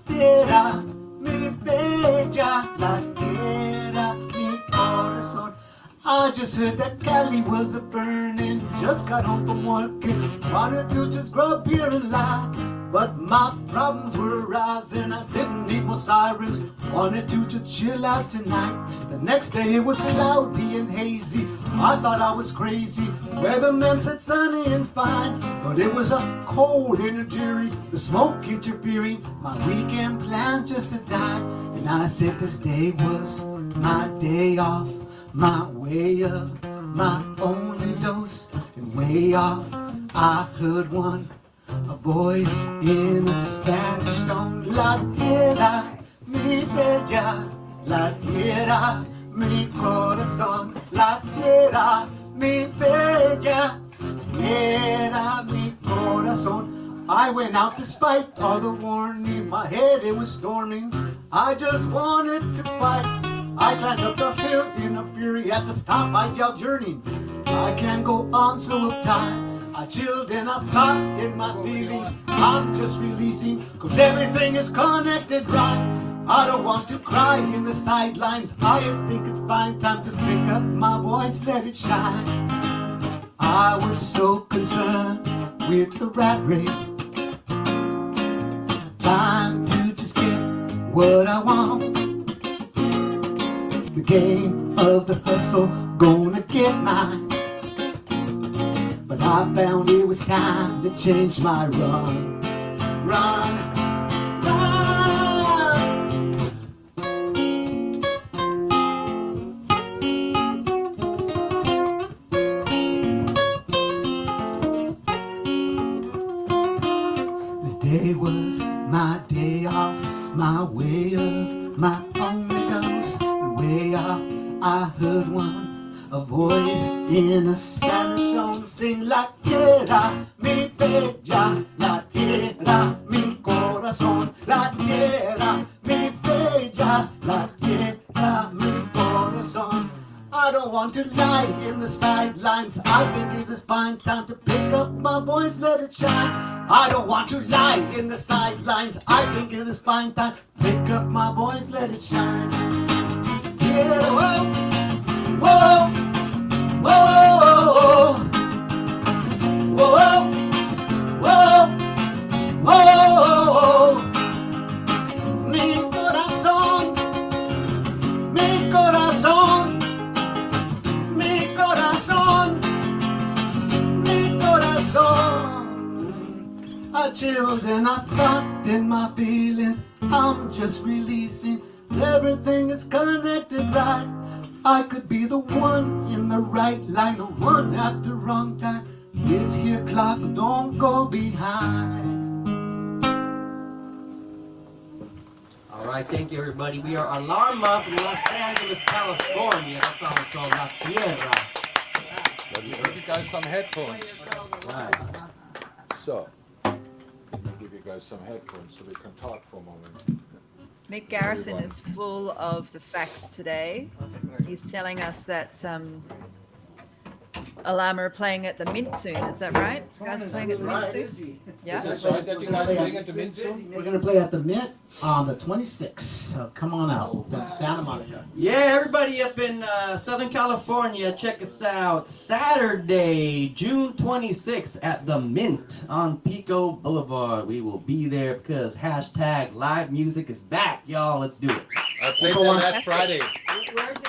tierra, mi bella, la tierra, mi corazón. I just heard that Cali was a burning. Just got home from work and wanted to just grub beer and lie. But my problems were rising. I didn't need more sirens. Wanted to just chill out tonight. The next day it was cloudy and hazy. I thought I was crazy. Weatherman said sunny and fine, but it was a cold and dreary. The smoke interfering. My weekend plan just to die. And I said this day was my day off, my way of my only dose. And way off, I heard a voice in a Spanish tongue. La tierra, mi bella, la tierra, mi corazón. La tierra, mi bella, tierra, mi corazón. I went out despite all the warnings. My head, it was storming. I just wanted to fight. I climbed up the hill in a fury. At the top I yelled yearning. I can't go on so uptight. I chilled and I thought in my feelings. I'm just releasing, cause everything is connected right. I don't want to cry in the sidelines. I think it's fine time to pick up my voice, let it shine. I was so concerned with the rat race. Trying to just get what I want. The game of the hustle, gonna get mine. But I found it was time to change my run. Run, This day was my day off, my way of my only dose. Way off, I heard a voice in a Spanish song sing La tierra, mi bella, la tierra, mi corazón. La tierra, mi bella, la tierra, mi corazón. I don't want to lie in the sidelines. I think it's fine time to pick up my voice, let it shine. I don't want to lie in the sidelines. I think it is fine time to pick up my voice, let it shine. Yeah, whoa, whoa, whoa, whoa, whoa, whoa. Mi corazón, mi corazón, mi corazón, mi corazón. I chilled and I thought in my feelings. I'm just releasing. Everything is connected right. I could be the one in the right line, the one at the wrong time. This here clock don't go behind. All right, thank you everybody. We are Alarma from Los Angeles, California. That song is called La Tierra. Let me give you guys some headphones. Right. So, let me give you guys some headphones so we can talk for a moment. Mick Garrison is full of the facts today. He's telling us that Alarma are playing at the Mint soon. Is that right? You guys are playing at the Mint soon? Yeah. Is this right that you guys are playing at the Mint soon? We're gonna play at the Mint on the 26th. So come on out. That's Santa Monica. Yeah, everybody up in Southern California, check us out. Saturday, June 26th at the Mint on Pico Boulevard. We will be there because hashtag live music is back, y'all. Let's do it. I played there last Friday.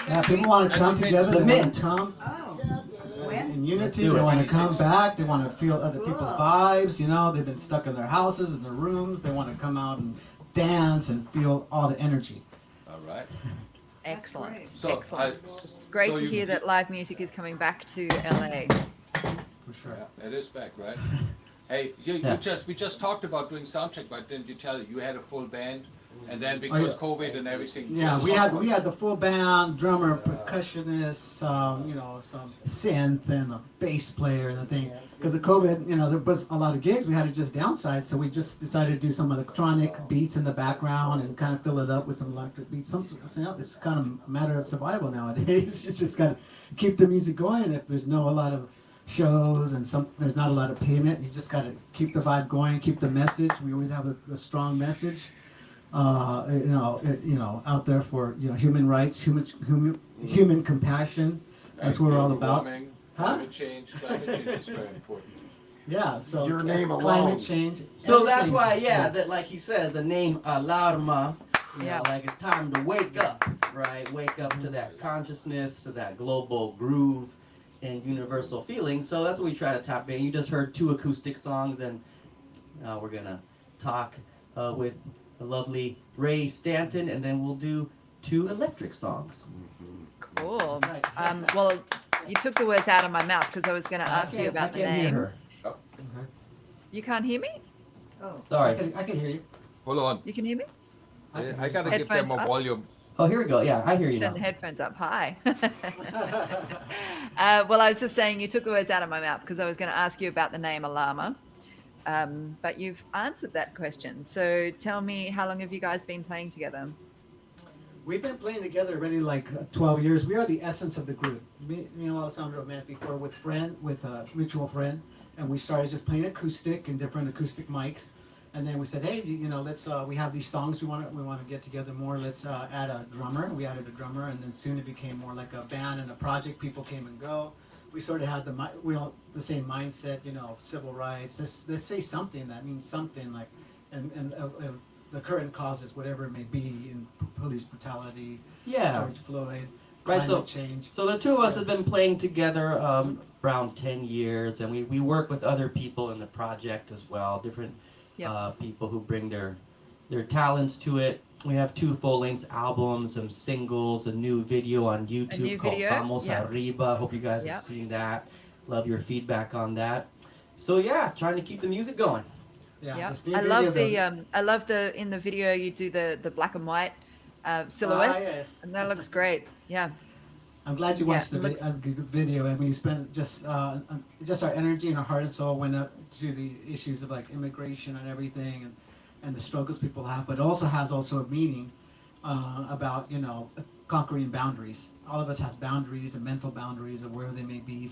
Yeah, people want to come together. They want to come in unity. They want to come back. They want to feel other people's vibes. You know, they've been stuck in their houses, in their rooms. They want to come out and dance and feel all the energy. All right. Excellent. So, Excellent. It's great to hear that live music is coming back to LA. For sure. Yeah, it is back, right? Hey, we just talked about doing soundcheck, but didn't you tell you had a full band, and then because COVID and everything? Yeah, we had the full band, drummer, percussionist, you know, some synth and a bass player and the thing. Because of COVID, you know, there was a lot of gigs. We had to just downsize, so we just decided to do some electronic beats in the background and kind of fill it up with some electric beats. It's kind of a matter of survival nowadays. You just got to keep the music going. If there's a lot of shows and there's not a lot of payment, you just got to keep the vibe going, keep the message. We always have a strong message. Out there for human rights, human compassion. That's what we're all about. Climate change is very important. Yeah. So Your name alone. Climate change. So that's why, that like he says, the name Alarma. Yeah. Like it's time to wake up, right? Wake up to that consciousness, to that global groove and universal feeling. So that's what we try to tap in. You just heard 2 acoustic songs, and we're gonna talk with the lovely Rae Stanton, and then we'll do 2 electric songs. Cool. Well, you took the words out of my mouth because I was going to ask you about the name. Hear her. You can't hear me? Oh, Sorry. I can hear you. Hold on. You can hear me? I gotta give them Headphones more up? volume. Oh, here we go. Yeah, I hear you Turn now. the headphones up. Hi. Well, I was just saying you took the words out of my mouth because I was going to ask you about the name Alarma. But you've answered that question. So tell me, how long have you guys been playing together? We've been playing together already like 12 years. We are the essence of the group. Me and Alessandro met before with a mutual friend, and we started just playing acoustic and different acoustic mics. And then we said, hey, let's we have these songs we want to get together more. Let's add a drummer. We added a drummer, and then soon it became more like a band and a project. People came and go. We sort of had the same mindset, civil rights. Let's say something that means something, like, and the current causes, whatever it may be, in police brutality, George Floyd, climate change. So the 2 of us have been playing together around 10 years, and we work with other people in the project as well, different people who bring their talents to it. We have 2 full-length albums, some singles, a new video on YouTube called Vamos Arriba. Hope you guys have seen that. Love your feedback on that. So trying to keep the music going. Yeah, I love the in the video you do the black and white silhouettes, and that looks great. Yeah. I'm glad you watched the video, and we spent just our energy and our heart and soul went up to the issues of like immigration and everything, and the struggles people have, but it also has a meaning about conquering boundaries. All of us has boundaries and mental boundaries of where they may be,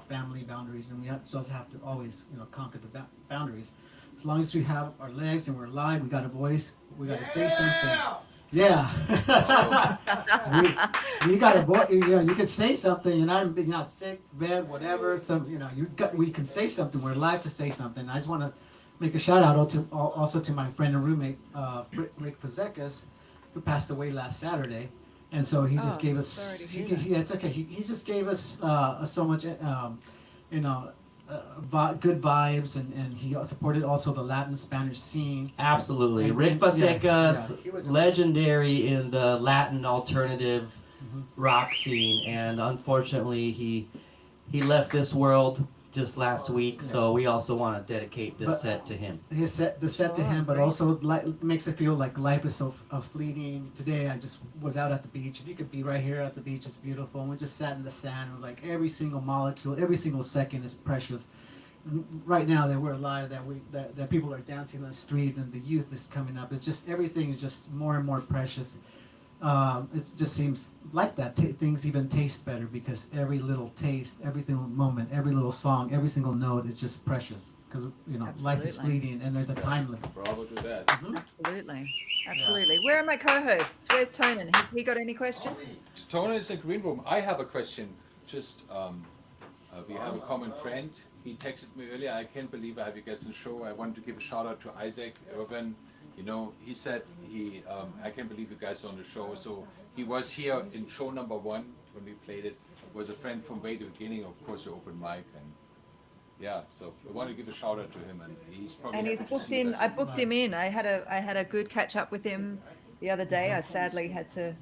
family boundaries, and we also have to always conquer the boundaries. As long as we have our legs and we're alive, we got a voice, we got to say something. Yeah. we got a voice. You can say something. You're not sick, bad, whatever. We can say something. We're alive to say something. I just want to make a shout out also to my friend and roommate, Rick Fazekas, who passed away last Saturday. And so he just gave us. It's okay. He just gave us so much, good vibes, and he supported also the Latin Spanish scene. Absolutely. Rick Fazekas, legendary in the Latin alternative rock scene, and unfortunately he left this world just last week, so we also want to dedicate this set to him. The set to him, but also makes it feel like life is so fleeting. Today I just was out at the beach. If you could be right here at the beach, it's beautiful. And we just sat in the sand, and like every single molecule, every single second is precious. Right now that we're alive, that people are dancing on the street, and the youth is coming up. It's just everything is just more and more precious. It just seems like that. Things even taste better because every little taste, every little moment, every little song, every single note is just precious. Because life is fleeting and there's a time limit. Bravo to that. Absolutely. Absolutely. Where are my co-hosts? Where's Tonan? Has he got any questions? Tonan is in the green room. I have a question. Just, we have a common friend. He texted me earlier. I can't believe I have you guys on the show. I wanted to give a shout out to Isaac Urban. He said I can't believe you guys are on the show. So he was here in show number 1 when we played it. Was a friend from way the beginning, of course, the open mic, and yeah. So I want to give a shout out to him, and he's probably. And he's booked in. I booked him in. I had a good catch up with him the other day. I sadly had to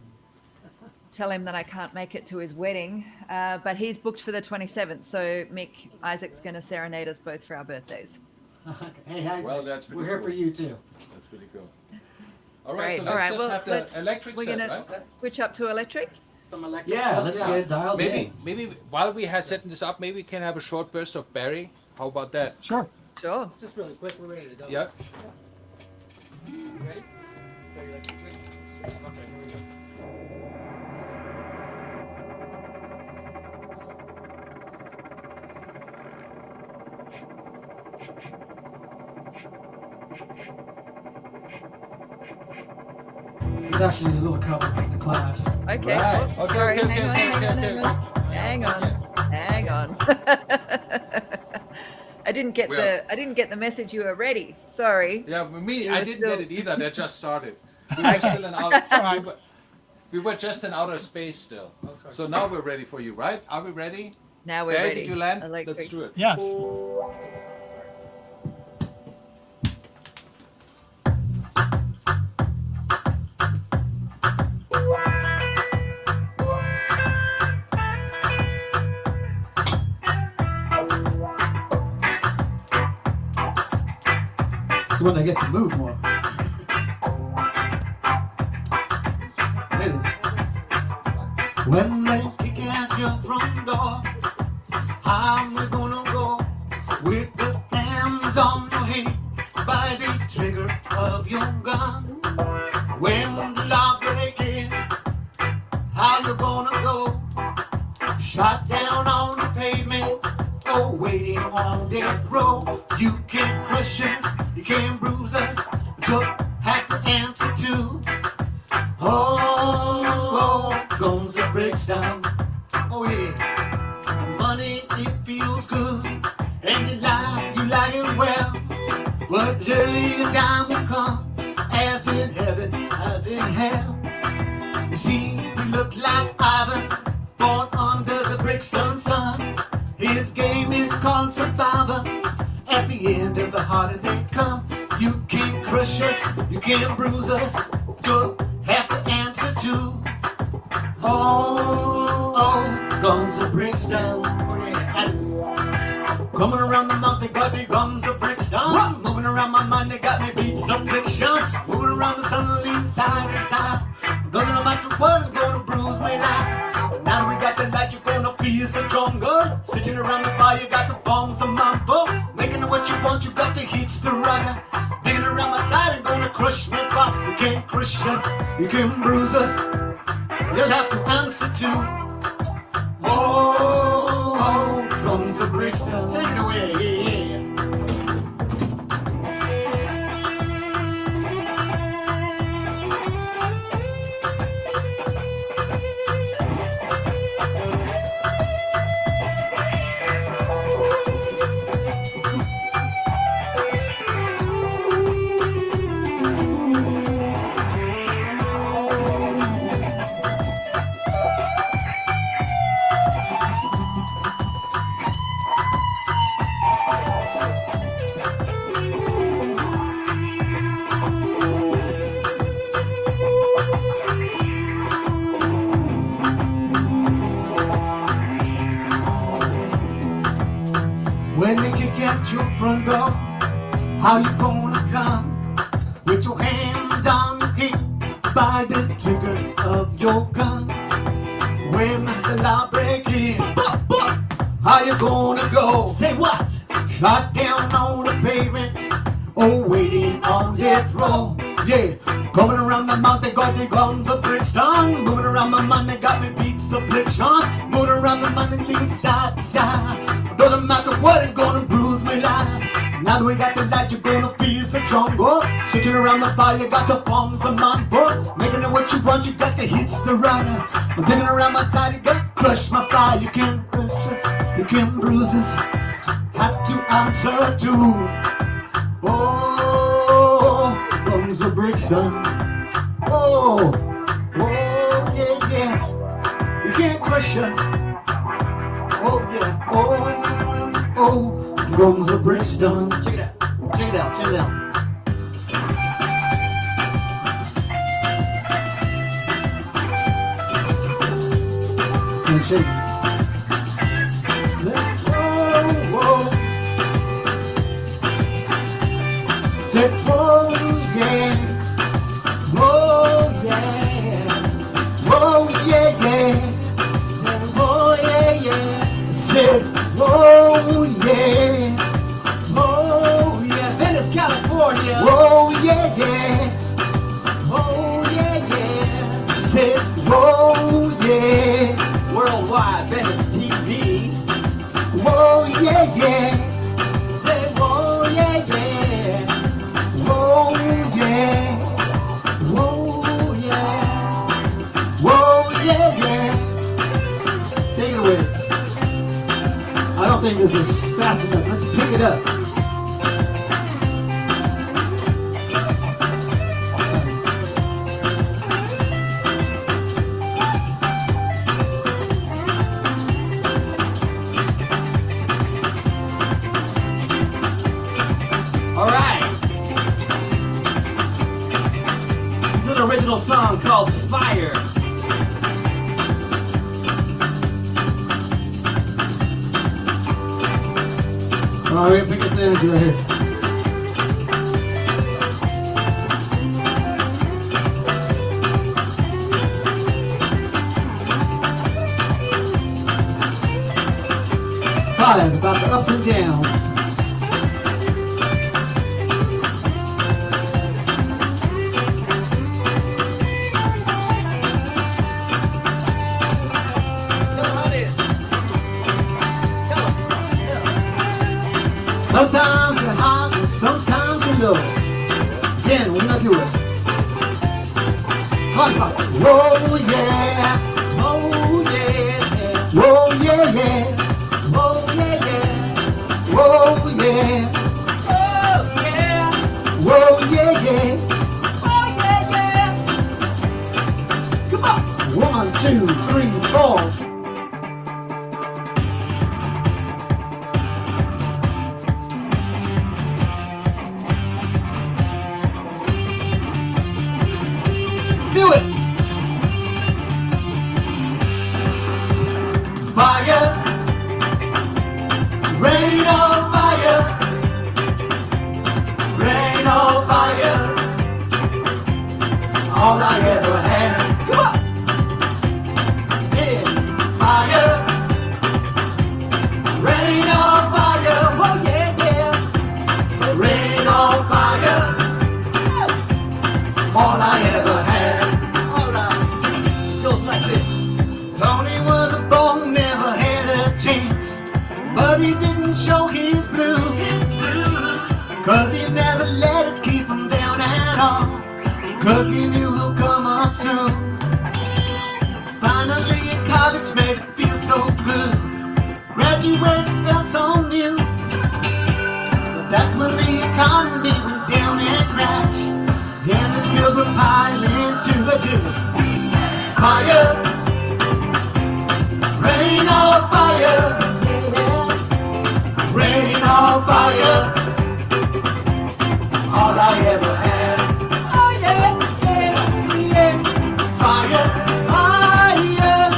tell him that I can't make it to his wedding, but he's booked for the 27th. So Mick, Isaac's going to serenade us both for our birthdays. Hey, Isaac, Well, that's pretty we're here cool. for you too. That's pretty cool. All right, so Great. let's All right. just Well, have the electric we're set, gonna right? switch up to electric. Some electric Yeah, stuff, let's get it dialed in. Maybe while we have setting this up, maybe we can have a short burst of Barry. How about that? Sure. Sure. Just really quick, we're ready to go. Yeah. Ready? Okay, here we go. It's actually a little cover from the Clash. Okay. Right. Oh, Okay, sorry. okay, Hang on. Hang on. I didn't get the message you were ready. Sorry. Yeah, me, You I were didn't still- get it either. That just started. We were still in outer. We were just in outer space still. So now we're ready for you, right? Are we ready? Now we're Barry, ready. did you land? Electric. Let's do it. Yes. It's when they get to move more. When they kick at your front door, how we gonna go? With the hands on your head by the trigger of your gun. When the law break in, how you gonna go? Shot down on the pavement, or waiting on death row. You can't crush us, you can't bruise us, but you'll have to answer to. Oh, guns and bricks down. Oh yeah, money it feels good, and you like it well. But surely the time will come, as in heaven, as in hell. You see, you look like Ivan, born under the Brixton sun. His game is called Survivor. At the end of the harder they come, you can't crush us, you can't bruise us, you'll have to answer to. Oh, guns and bricks down. Coming around the mouth, they got me guns and bricks down. Moving around my mind, they got me beats of fiction. Moving around the sun, lean side to side. Doesn't matter what is gonna bruise me like. But now that we got the light, you're gonna feel the jungle. Sitting around the fire, you got the bombs and mambo. Making it what you want, you got the hits to rock. Digging around my side and gonna crush me back. You can't crush us, you can't bruise us. You'll have to answer to. Oh, guns and bricks down. Take it away, yeah. When they kick at your front door, how you gonna come? With your hands on your hip by the trigger of your gun. When the law break in, how you gonna go? Say what? Shot down on the pavement, or waiting on death row. Yeah, Coming around the mountain, got the guns of Brixton. Moving around my mind, they got me beats affliction. Moving around the mountain, lean side to side. Doesn't matter what, ain't gonna bruise me life. Now that we got the light, you're gonna feel the jungle. Sitting around the fire, you got your palms on my foot. Making it what you want, you got the hits to ride. I'm digging around my side, you got crush my fire. You can't crush us, you can't bruise us. Have to answer to. Oh, guns of Brixton. Oh, oh, yeah, yeah. You can't crush us. Oh, yeah. Oh, guns of Brixton. Check it out. Check it out. Check it out. And shake. Whoa. Say, whoa, yeah. Whoa, yeah. Whoa, yeah, yeah. Whoa, yeah, yeah. Say, whoa, yeah. Whoa, yeah. Venice, California. Whoa, yeah, yeah. Whoa, yeah, yeah. Say, whoa, yeah. Worldwide, Venice TV. Whoa, yeah, yeah. Say, whoa, yeah, yeah. Whoa, yeah. Whoa, yeah. Whoa, yeah, yeah. Take it away. I don't think this is fast enough. Let's pick it up. All right. This is an original song called Fire. All right, pick up the energy right here. Fire, about the ups and downs. Sometimes you're high, sometimes you're low. Again, we're gonna do it. Hot. Whoa, yeah. Whoa, yeah. Whoa, yeah, yeah. Whoa, yeah, yeah. Whoa, yeah. Oh, yeah. Whoa, yeah, yeah. Oh, yeah, yeah. Come on. 1, 2, 3, 4. Do it! Fire, rain on fire, rain on fire, all I ever had. Come on! Yeah, fire, rain on fire, oh yeah, yeah, rain on fire, all I ever had. Like this. Tony was a bone, never had a chance, but he didn't show his blues, cause he never let it keep him down at all, cause he knew he'll come up soon. Finally at college made it feel so good, graduated felt so new, but that's when the economy went down and crashed, and his bills were piling too. Let's hear it. Fire, rain on fire, rain on fire, all I ever had. Oh yeah, yeah, yeah. Fire, fire,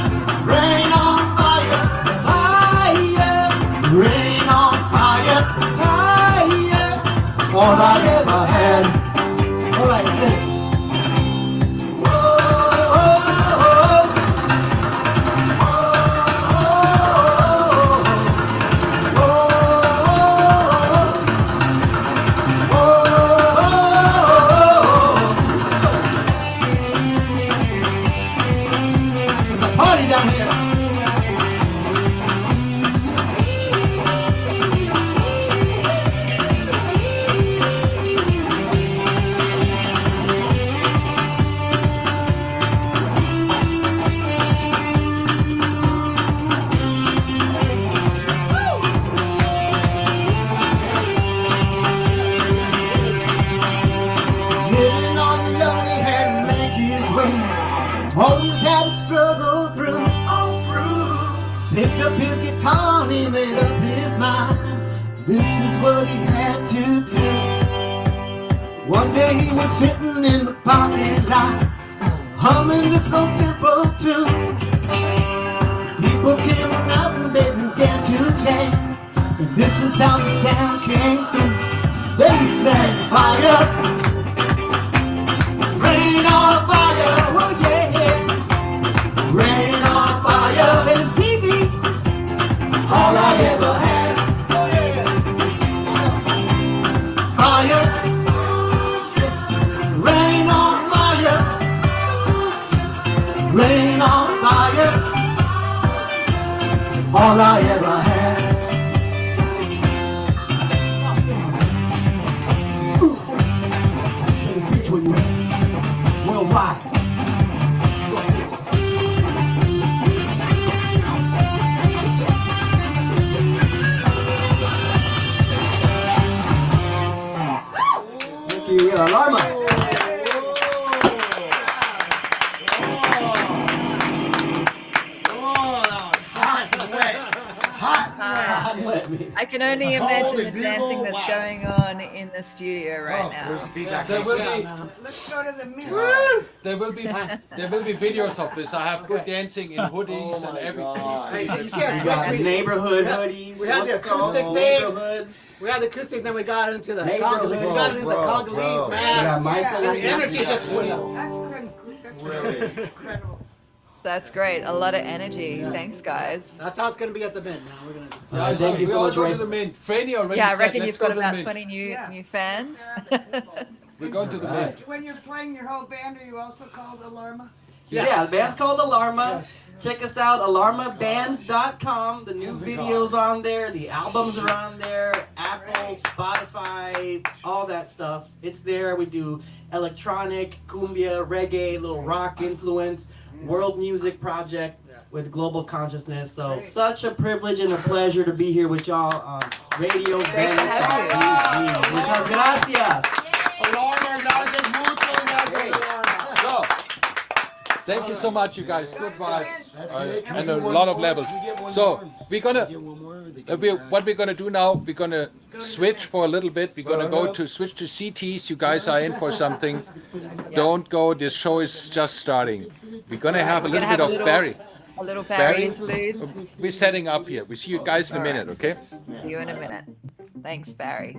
rain on fire, fire, rain on fire, fire, all I ever had. All right, take it. always had to struggle through. Picked up his guitar and he made up his mind. This is what he had to do. One day he was sitting in the parking lot, humming this so simple tune. People came out and they began to jam, and this is how the sound came through. They sang fire, rain on fire, oh yeah, rain on fire. It's Stevie, all I ever had, oh yeah, fire, rain on fire, rain on fire, all I ever had. Worldwide. Thank you, Alarma. I can only imagine the dancing that's going on in the studio right now. There will be. Let's go to the mirror. There will be videos of this. I have good dancing in hoodies and everything. You see our switch? We neighborhood hoodies. We had the acoustic thing. We had the acoustic, then we got into the Congolese. We got into the Congolese, man. We got Michael. And the energy just went up. That's really incredible. That's great. A lot of energy. Thanks, guys. That's how it's going to be at the Mint now. We're going to. Thank you so much, go Rae. to the Mint. Franny already Yeah, I said, reckon let's you've got go to the about Mint. 20 new fans. We're going to the Mint. When you're playing your whole band, are you also called Alarma? Yeah, the band's called Alarma. Check us out, alarmaband.com. The new videos on there, the albums are on there, Apple, Spotify, all that stuff. It's there. We do electronic, cumbia, reggae, little rock influence, world music project with global consciousness. So such a privilege and a pleasure to be here with y'all on Radio Venice TV. Muchas gracias. So, thank you so much, you guys. Good vibes and a lot of levels. So we're gonna, what we're gonna do now? We're gonna switch for a little bit. We're gonna switch to Sea Tease. You guys are in for something. Don't go. This show is just starting. We're gonna have a little bit of Barry. A little Barry interlude. We're setting up here. We see you guys in a minute, okay? See you in a minute. Thanks, Barry.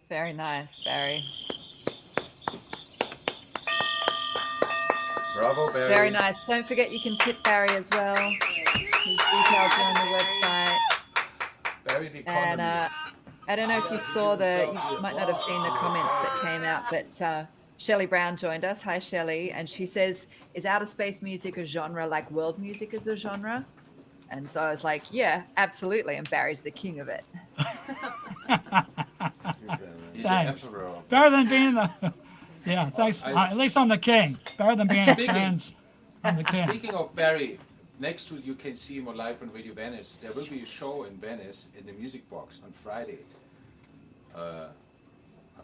Very nice, Barry. Bravo, Barry. Very nice. Don't forget you can tip Barry as well. His details are on the website. Barry the And economy. I don't know if you saw you might not have seen the comments that came out, but Shelley Brown joined us. Hi, Shelley. And she says, is outer space music a genre like world music is a genre? And so I was like, yeah, absolutely. And Barry's the king of it. He's Thanks. an emperor. Better than being the. Yeah, thanks. At least I'm the king. Better than being friends. I'm the king. Speaking of Barry, next week you can see him live on Radio Venice. There will be a show in Venice in the Music Box on Friday. I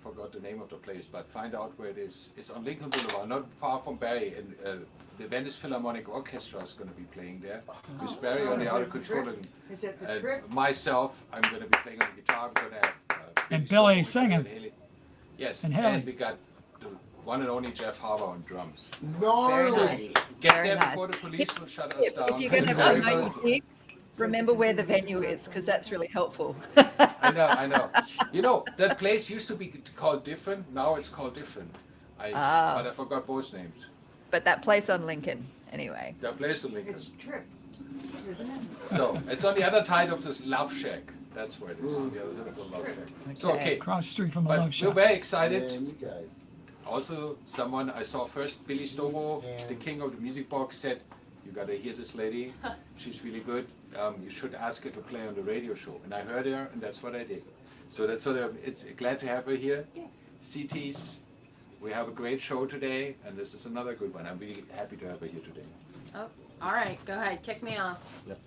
forgot the name of the place, but find out where it is. It's on Lincoln Boulevard, not far from Barry. And the Venice Philharmonic Orchestra is going to be playing there. With Barry on the Out-of-Control and myself, I'm going to be playing on the guitar. We're going to have And Billy singing. Yes, And and, Haley. we got the one and only Jeff Harbour on drums. Very nice. Get Very there nice. before the police will shut us down. If you're going to promote your gig, remember where the venue is, because that's really helpful. I know. You know, that place used to be called different. Now it's called different. But I forgot both names. But that place on Lincoln, anyway. That place on Lincoln. It's Trip, isn't it? So it's on the other side of this Love Shack. That's where it is. On the other side of the Love Shack. So okay. Across the street from the But Love we're Shack. very excited. Man, you guys. Also, someone I saw first, Billy Stobo, the king of the music box, said, "You gotta hear this lady. She's really good. You should ask her to play on the radio show." And I heard her, and that's what I did. So that's sort of. It's glad to have her here. Sea Tease. We have a great show today, and this is another good one. I'm really happy to have her here today. Oh, all right. Go ahead. Kick me off. Yep.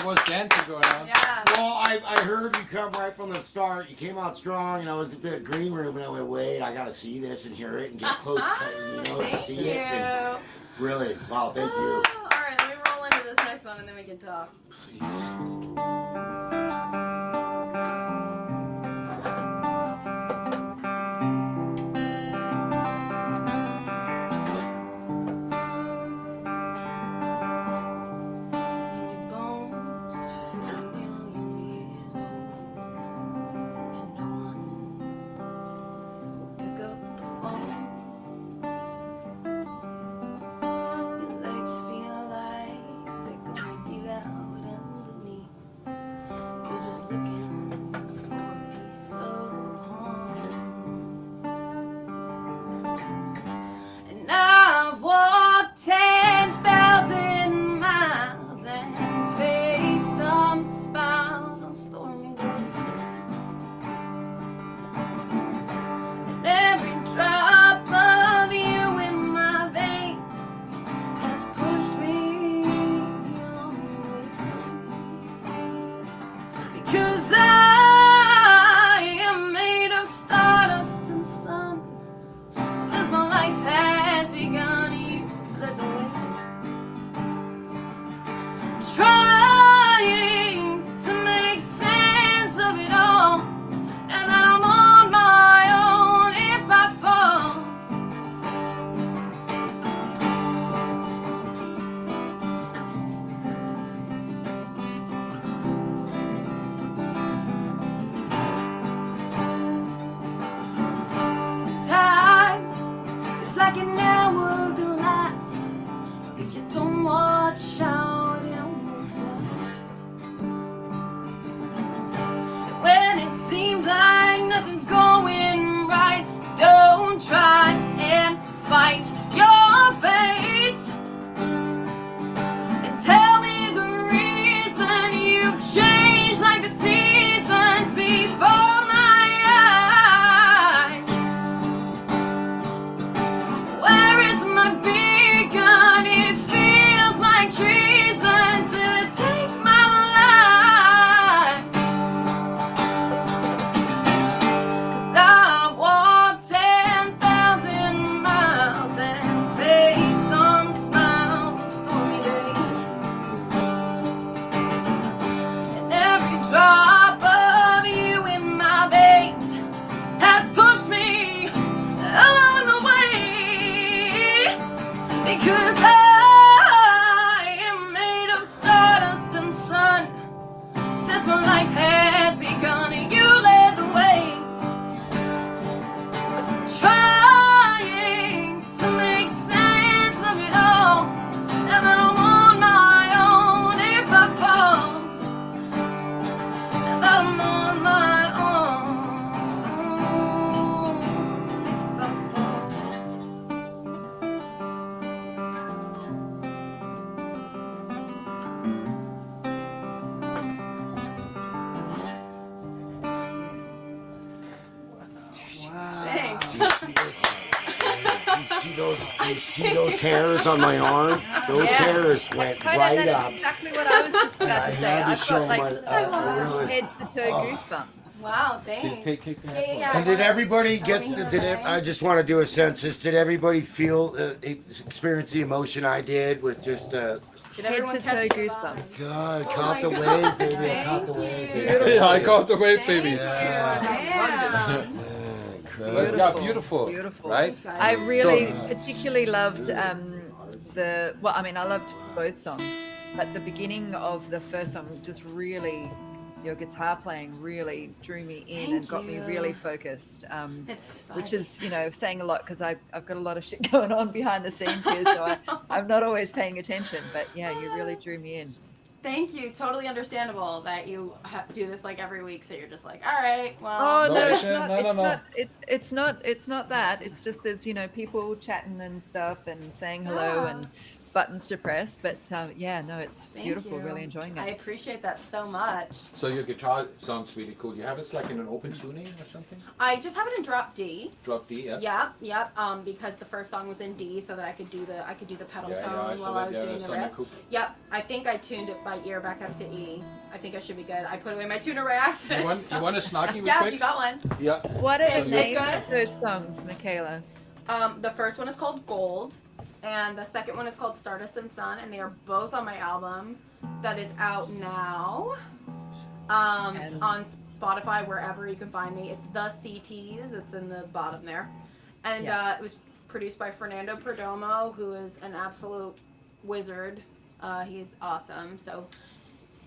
was dancing going on. Yeah. Well, I heard you come right from the start. You came out strong, and I was at the green room, and I went, wait, I gotta see this and hear it and get close to see it. And really, wow, thank you. All right, let me roll into this next one, and then we can talk. Please. Do you see those hairs on my arm? Those hairs went right that up. is exactly what I was just about to say. had to I've show got like my- head to toe goosebumps. Wow, thanks. And did everybody get? I just want to do a census. Did everybody feel, experience the emotion I did with just Head to toe goosebumps. God, caught the wave, baby. I caught the wave, baby. Yeah, I caught the wave, baby. Yeah, beautiful. Right? I really particularly loved I loved both songs, but the beginning of the first song just really, your guitar playing really drew me in and got me really focused, which is, saying a lot because I've got a lot of shit going on behind the scenes here, so I'm not always paying attention, but yeah, you really drew me in. Thank you. Totally understandable that you do this like every week, so you're just like, all right, well. Oh no, it's not that. It's just there's people chatting and stuff and saying hello, buttons to press, but yeah, no, it's Thank beautiful. you. Really enjoying I it. appreciate that so much. So your guitar sounds really cool. You have it like in an open tuning or something? I just have it in drop D. Drop D, yeah. Yep. Because the first song was in D, so that I could do the pedal Yeah, tone I while saw I that, was yeah, doing that the sounded riff. cool. Yep. I think I tuned it by ear back up to E. I think I should be good. I put away my tuner by accident. You want a snarky real Yeah, quick? you got one. Yeah. What are the It's names good. of those songs, Michaela? The first one is called Gold, and the second one is called Stardust and Sun, and they are both on my album that is out now on Spotify, wherever you can find me. It's the Sea Tease. It's in the bottom there. And it was produced by Fernando Perdomo, who is an absolute wizard. He's awesome. So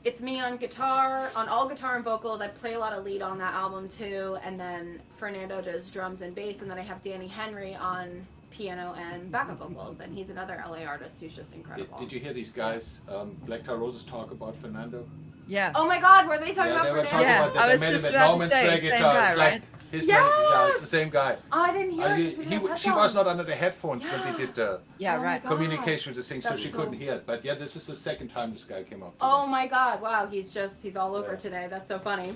it's me on guitar, on all guitar and vocals. I play a lot of lead on that album too, and then Fernando does drums and bass, and then I have Danny Henry on piano and backup vocals, and he's another LA artist who's just incredible. Did you hear these guys, Black Tar Roses, talk about Fernando? Yeah. Oh my God, were they talking Yeah, about they were Fernando? talking about that. I was They met just him at about to Norman's say, Reggae same Guitar. guy, It's like right? his name, yeah, it's the same guy. Oh, I didn't hear it. We didn't have She was headphones. not under the headphones when they did the Yeah, right. communication with the thing, so That's she so- couldn't hear it. But yeah, this is the second time this guy came up. Oh my God, wow, he's all over today. That's so funny.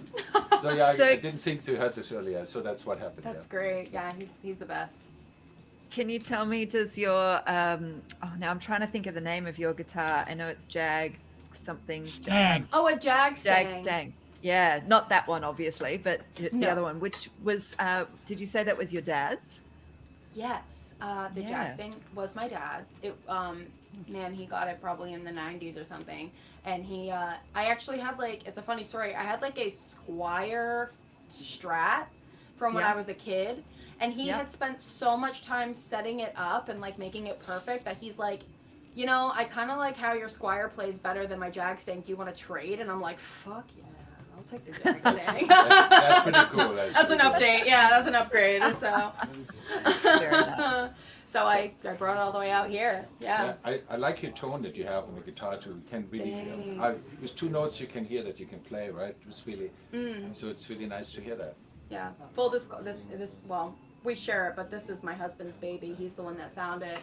So yeah, I So- didn't think to heard this earlier, so that's what happened. That's great. Yeah, he's the best. Can you tell me, does your now I'm trying to think of the name of your guitar. I know it's Jag something. Stang. Oh, a Jag Stang. Jag Stang. Yeah, not that one obviously, but the No. other one, which was did you say that was your dad's? Yes, the Yeah. Jag Stang was my dad's. It man, he got it probably in the 90s or something. And I actually had it's a funny story. I had a Squire Strat from when Yeah. I was a kid, and he Yeah. had spent so much time setting it up and making it perfect that he's like, you know, I kind of like how your Squire plays better than my Jag Stang. Do you want to trade? And I'm like, fuck yeah, I'll take the Jag Stang. That's pretty cool. That's an update. Yeah, that's an upgrade. So, Very nice. so I brought it all the way out here. Yeah. I like your tone that you have on the guitar too. You can really, Thanks. with 2 notes you can hear that you can play, right? It's really, so it's really nice to hear that. Yeah. Full disclosure. Well, we share it, but this is my husband's baby. He's the one that found it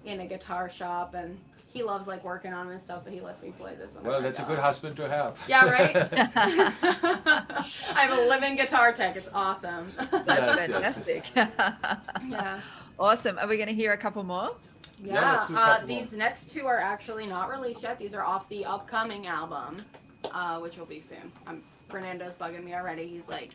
in a guitar shop, and he loves working on it and stuff. But he lets me play this one. Well, that's a good husband to have. Yeah, right. I have a living guitar tech. It's awesome. That's Yes, yes. fantastic. Yeah. Awesome. Are we going to hear a couple more? Yeah, let's do a couple these next 2 are actually not released yet. These are off the upcoming album, which will be soon. Fernando's bugging me already. He's like,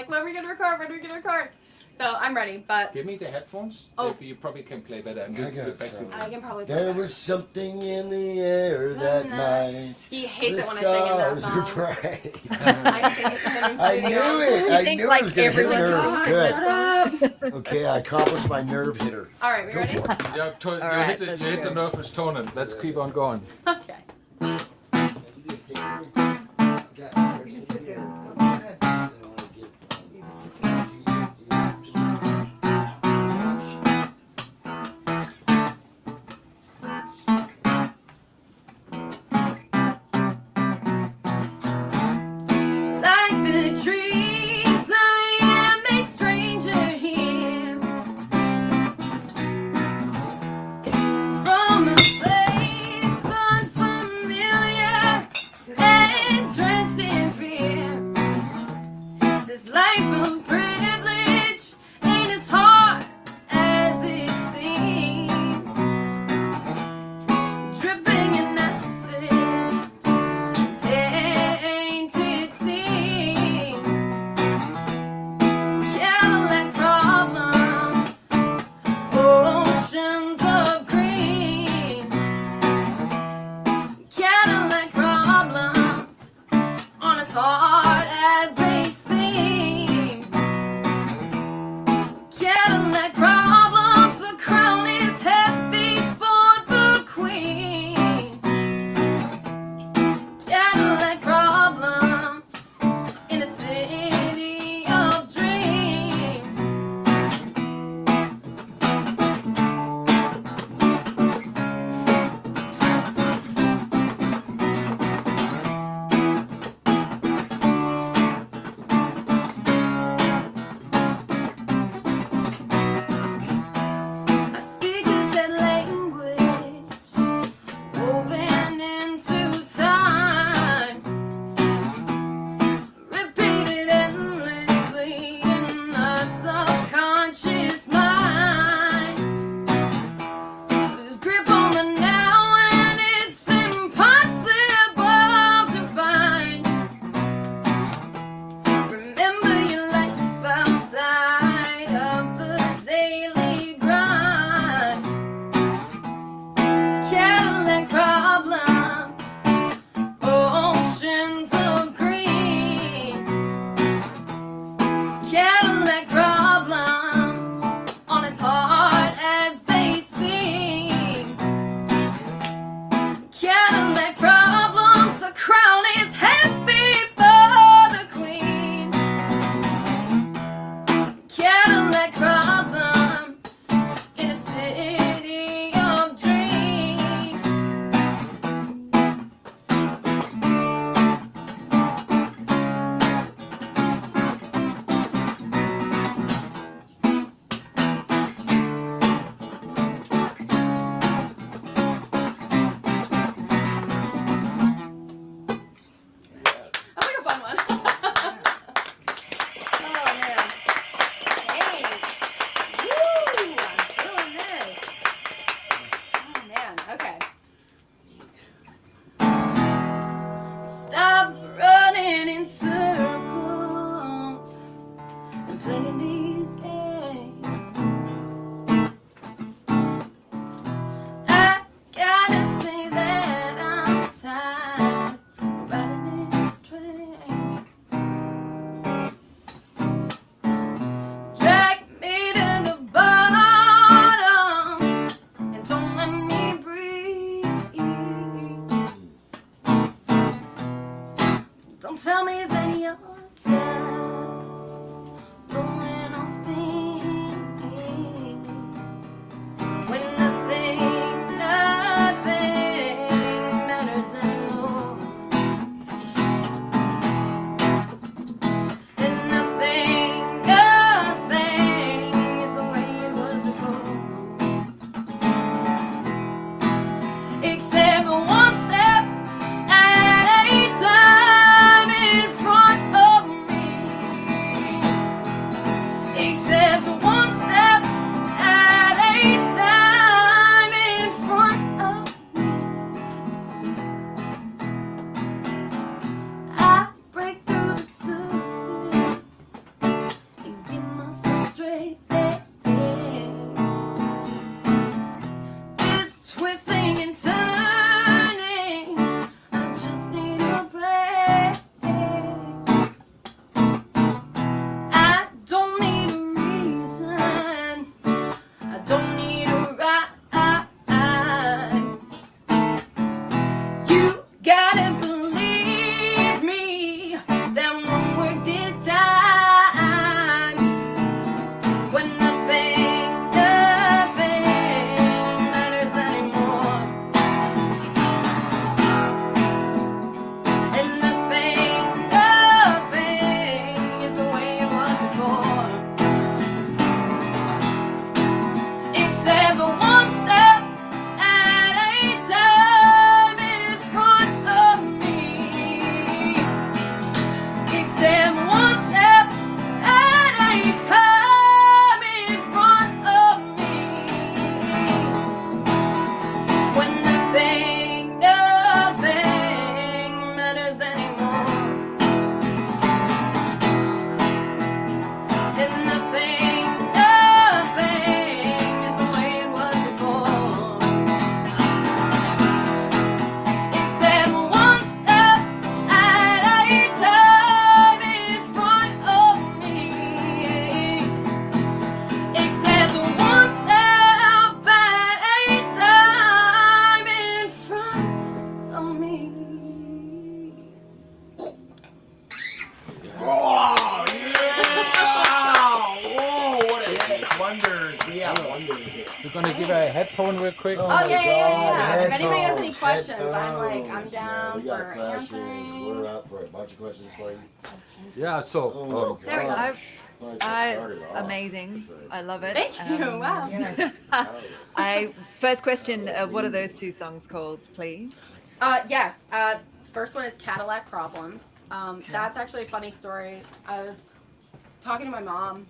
when are we gonna record? When are we gonna record? So I'm ready, but Give me the headphones. Oh. You probably can play better. And I we'll got get back to some. I can probably play There better. was something in the air that night. He hates The it when I sing in that stars were song. bright. I sing it to him in I studio. knew it. I think knew like it was gonna hit a everyone nerve. knows Good. Shut up. Okay, I accomplished my nerve hitter. All right, we ready? Yeah, you right, hit let's the go. nerve with Tonan. Let's keep on going. Okay. Like the trees, I am a stranger here. From a place unfamiliar. Don't tell me that you're just rolling on steam when nothing matters anymore, and nothing is the way it was before, except one step at a time in front of me, except one step at a time in front of me. I break through the surface and get myself straight. This twisting and turning, I just need a break. I don't need a reason, I don't need a rhyme. You gotta believe me, that won't work this time. When nothing matters anymore, and nothing is the way it was before, except one step at a time in front of me, except one step at a time in front of me, when nothing matters anymore, and nothing is the way it was before, except one step at a time in front of me, except one step at a time in front of me. Oh, yeah! Whoa, what a hit. Wonders. We have wonders here. We're gonna give her a headphone real quick. Oh, Oh, my yeah. God, If anybody has any headphones, questions, I'm headphones. down We got for questions. answering. We're up for a bunch of questions for you. Yeah. So. Oh, my There we go. gosh. Why don't you start it off? Amazing. I love it. Thank you. Wow. First question, what are those two songs called, please? Yes. First one is Cadillac Problems. That's actually a funny story. I was talking to my mom.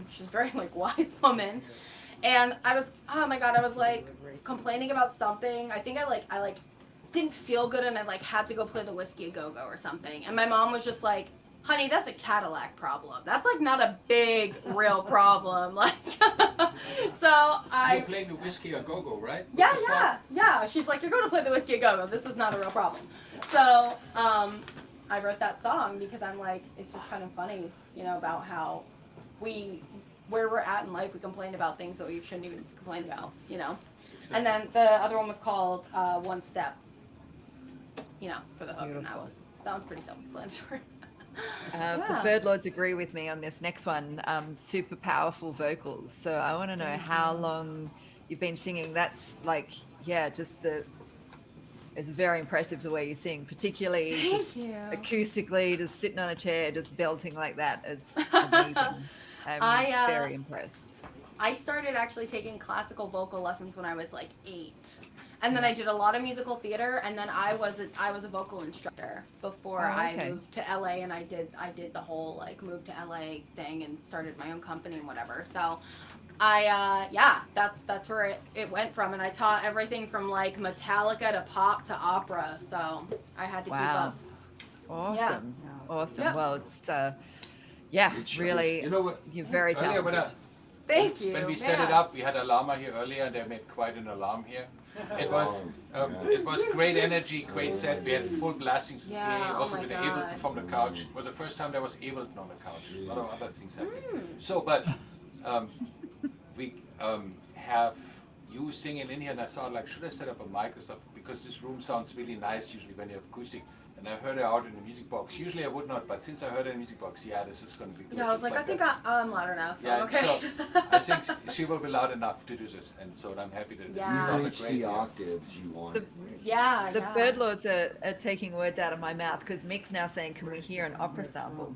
She's a very wise woman, and I was complaining about something. I think I didn't feel good, and I had to go play the Whiskey a Go-Go or something. And my mom was just like, "Honey, that's a Cadillac problem. That's not a big real problem." So You're playing the Whiskey a Go-Go, right? yeah. She's like, "You're going to play the Whiskey a Go-Go. This is not a real problem." So I wrote that song because I'm like, it's just kind of funny, about how where we're at in life, we complain about things that we shouldn't even complain about, And then the other one was called One Step, for the hook. And that was pretty self-explanatory. The Birdlords agree with me on this next one. Super powerful vocals. So I want to know how long you've been singing. That's it's very impressive the way you sing, particularly acoustically, just sitting on a chair, just belting like that. It's amazing. I'm very impressed. I started actually taking classical vocal lessons when I was 8. And then I did a lot of musical theater, and then I was a vocal instructor before I moved to LA, and I did the whole move to LA thing and started my own company and whatever. So that's where it went from, and I taught everything from Metallica to pop to opera. So I had to keep up. Awesome. Awesome. Yeah. Well, it's really, you're very talented. Thank you. When we set it up, we had Alarma here earlier, and they made quite an alarm here. It was great energy, great set. We had full blasting also with the Ableton from the couch. It was the first time there was Ableton on the couch. A lot of other things happening. So, but we have you singing in here, and I thought should I set up a mic or something, because this room sounds really nice usually when you have acoustic. And I heard her out in the music box. Usually I would not, but since I heard her in the music box, yeah, this is going to be good. Yeah, I was like, I think I'm loud enough. Yeah, Okay. so I think she will be loud enough to do this, and so I'm happy that Yeah. You reach the octaves you want. The yeah. bird lords are taking words out of my mouth because Mick's now saying, "Can we hear an opera sample?"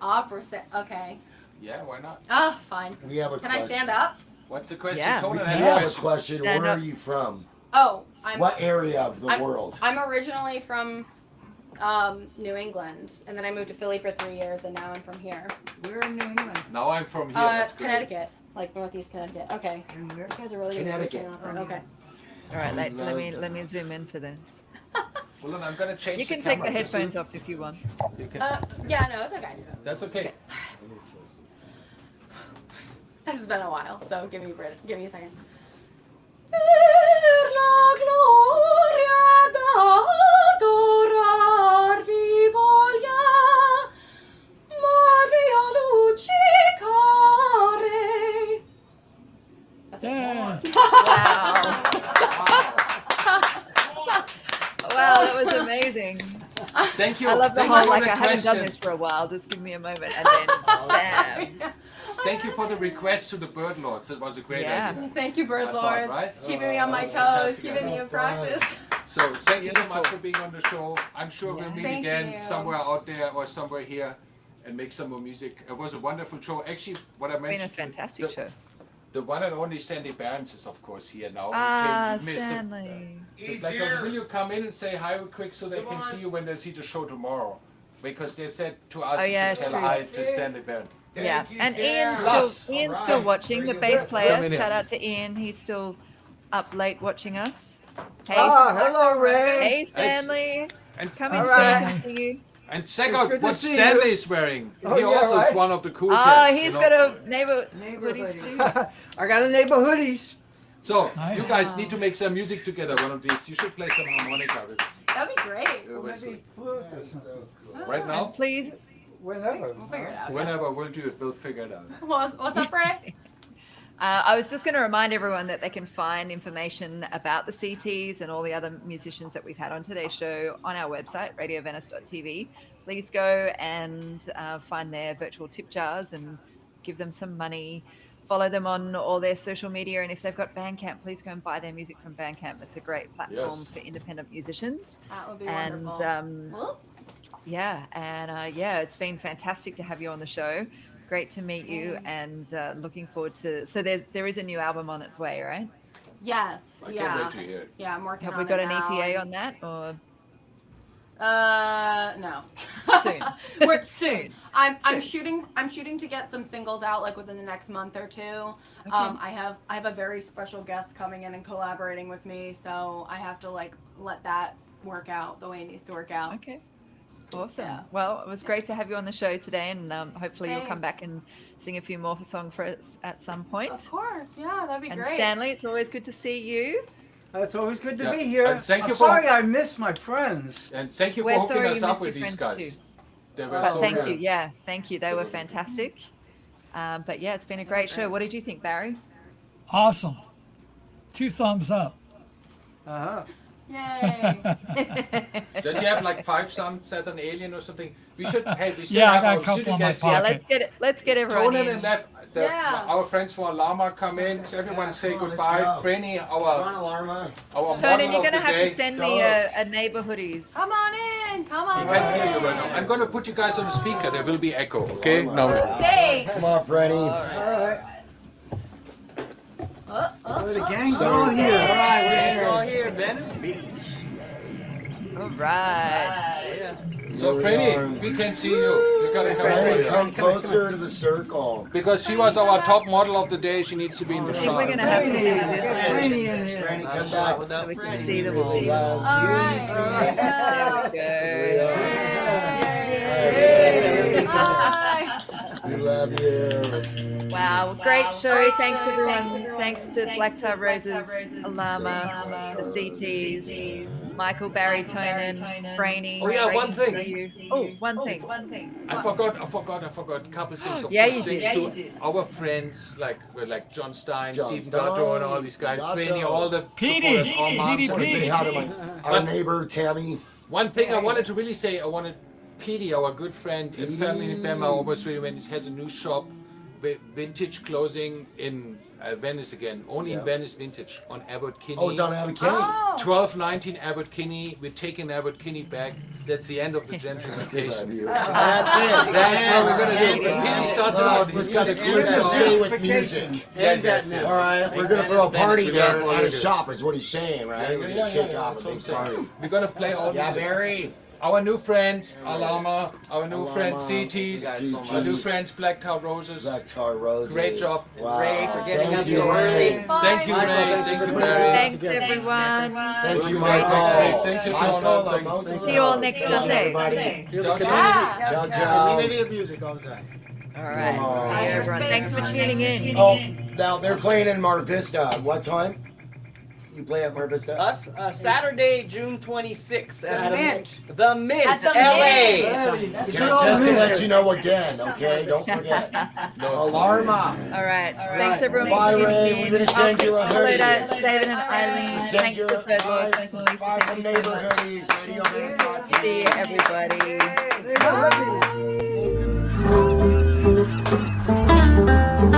Okay. Yeah, why not? Oh, fine. We have a Can question. I stand up? What's the question? Yeah. Tonan We had a have a question. question. Stand Where up. are you from? Oh, What area of the world? I'm originally from New England, and then I moved to Philly for 3 years, and now I'm from here. We're in New England. Now I'm from here. That's good. Connecticut, like Northeast Connecticut. Okay. And You guys are really good at Connecticut. listening on that. Okay. All right, let me zoom in for this. Hold on, I'm gonna change. You can the take the camera. headphones off if you want. You can. Yeah, no, it's okay. That's okay. This has been a while, so give me a second. Per la gloria d'adorar vi voglia, Maria luccicare. That's Yeah. Wow, that was amazing. Thank you. I love the Thank you whole for like the I haven't done question. this for a while. Just give me a moment, and then bam. Thank you for the request to the bird lords. It was a great Yeah. idea. Thank you, bird I thought, lords. right? Keeping me on my toes, fantastic. keeping me in practice. So thank you so much for being on the show. I'm sure we'll meet Thank again you. somewhere out there or somewhere here and make some more music. It was a wonderful show. Actually, what I It's been a mentioned. fantastic show. The one and only Stanley Barnes is of course here now. Ah, We miss him. Stanley. He's Like, here. will you come in and say hi real quick so they Come can on. see you when they see the show tomorrow? Because they said to us Oh, yeah, to tell true. hi to Stanley Barnes. Yeah, Thank you, and Sam. Ian's All still right. watching, the Very bass good. player. Come in here. Shout out to Ian. He's still up late watching us. Hey, Hello, Ray. hey Stanley. And, Come in All so right. we can see you. and check It's out good to what see Stanley you. is wearing. Oh, He yeah, also is right? one of the cool Oh, cats. he's you got know? a neighbor Neighbor hoodies too. I got a neighbor hoodies. So Nice. you guys need to make some music together one of these. You should play some harmonica with That'd be great. Maybe flute or something. right now. And please, Whenever. We'll figure it out. Whenever we'll do it, we'll figure it out. What's up, Ray? I was just going to remind everyone that they can find information about the Sea Tease and all the other musicians that we've had on today's show on our website, radiovenice.tv. Please go and find their virtual tip jars and give them some money. Follow them on all their social media. And if they've got Bandcamp, please go and buy their music from Bandcamp. It's a great platform Yes. for independent musicians. That would be And wonderful. yeah, it's been fantastic to have you on the show. Great to meet you, and looking forward to. So there is a new album on its way, right? Yes. I Yeah. can't wait to hear it. Yeah, I'm working Have on we got it an now. ETA on that, or No. soon? We're soon. I'm Soon. shooting to get some singles out like within the next month or two. Okay. I have a very special guest coming in and collaborating with me, so I have to like let that work out the way it needs to work out. Okay. Awesome. Yeah. Well, it was great to have you on the show today, and hopefully you'll come Thanks. back and sing a few more songs for us at some point. Of course, yeah, that'd be And great. Stanley, it's always good to see you. It's always good to Yeah. be here. And thank I'm you for- sorry I missed my friends. And thank you for We're hooking sorry us you up missed with your these friends guys. too. They were But so thank good. you. Yeah, thank you. They were fantastic. But yeah, it's been a great show. What did you think, Barry? Awesome. 2 thumbs up. Uh-huh. Yay. Don't you have like 5 thumbs at an alien or something? We should. Hey, we still Yeah, I have got a our couple studio in my guests pocket. here. Yeah, let's get everyone Tonan in. and Yeah. our friends from Alarma come in. So everyone say come on, goodbye. let's go. Franny, Come on, Alarma. our Tonan, model you're of gonna the have day. to send me a neighbor hoodies. Come on in. Come on I can't in. hear you right now. I'm gonna put you guys on the speaker. There will be echo. Okay? Alarma. Now. Thanks. Come on, Freddie. All right. The gang's Sorry. all here. All right, we're all here, Venice. All right. So Franny, we can see you. You gotta come over Freddie, here. come closer to the circle. Because she was our top model of the day. She needs to be in the I think we're shot. gonna have to do this Franny in here. Freddie, come back. so we can see them all. We love All you. right. There we go. Hi. We love you. Wow, great show. Thanks everyone. Thanks to Black Tar Roses, Alarma, the Sea Tease, Michael, Barry, Tonan, Franny. Oh, yeah, Great one to thing. see you. Oh, one thing. I forgot. Couple things. Of Yeah, course, you did. thanks Yeah, to you did. Our friends like John Stein, John Steve Stein, Gatto, and all these guys. Gatto. Franny, all the Petey, supporters, all moms. Petey, I want to say Petey. hi to our neighbor, Tammy. One thing I wanted to really say, I wanted Petey, our good friend and family in Bama, almost really Venice, has a new shop, vintage clothing in Venice again. Only in Venice vintage on Abbot Kinney. Oh, it's on Abbot Kinney. 1219 Abbot Kinney. We're taking Abbot Kinney back. That's the end of the gentrification. That's it. That's what we're gonna do. Petey starts it out. Let's just stay with music. All right, we're gonna throw a party there at his shop. Is what he's saying, right? We're gonna kick off a big party. We're gonna play all Yeah, these. Barry. Our new friends, Alarma, our new friends, Sea Tease, our new friends, Black Tar Roses. Black Tar Roses. Great job. Wow. Ray, for getting up Thank you, so Ray. early. Thank you, Ray. Thank you, Mary. Thanks, everyone. Thank you, Michael. Michael. Thank you, Michael, Tonan. most of See you all us. next Thank you, Sunday. everybody. Ciao, ciao. Ciao, ciao. Community of music all the time. All right. Oh. Bye, everyone. Thanks for tuning in. Oh, now they're playing in Mar Vista. What time? You play at Mar Vista? Us, Saturday, June 26th. At The Mint, That's a LA. Okay, just to let you know again, okay? Don't forget. Alarma. All right. Thanks, everyone, Bye, for tuning Ray. in. We're gonna send you a Hello hoodie. to David and Eileen. Send Thanks you to Third World. Thank you, Lisa. Bye Thank from you so Neighbor much. Hoodies. Radio Venice. See you, everybody. Hey.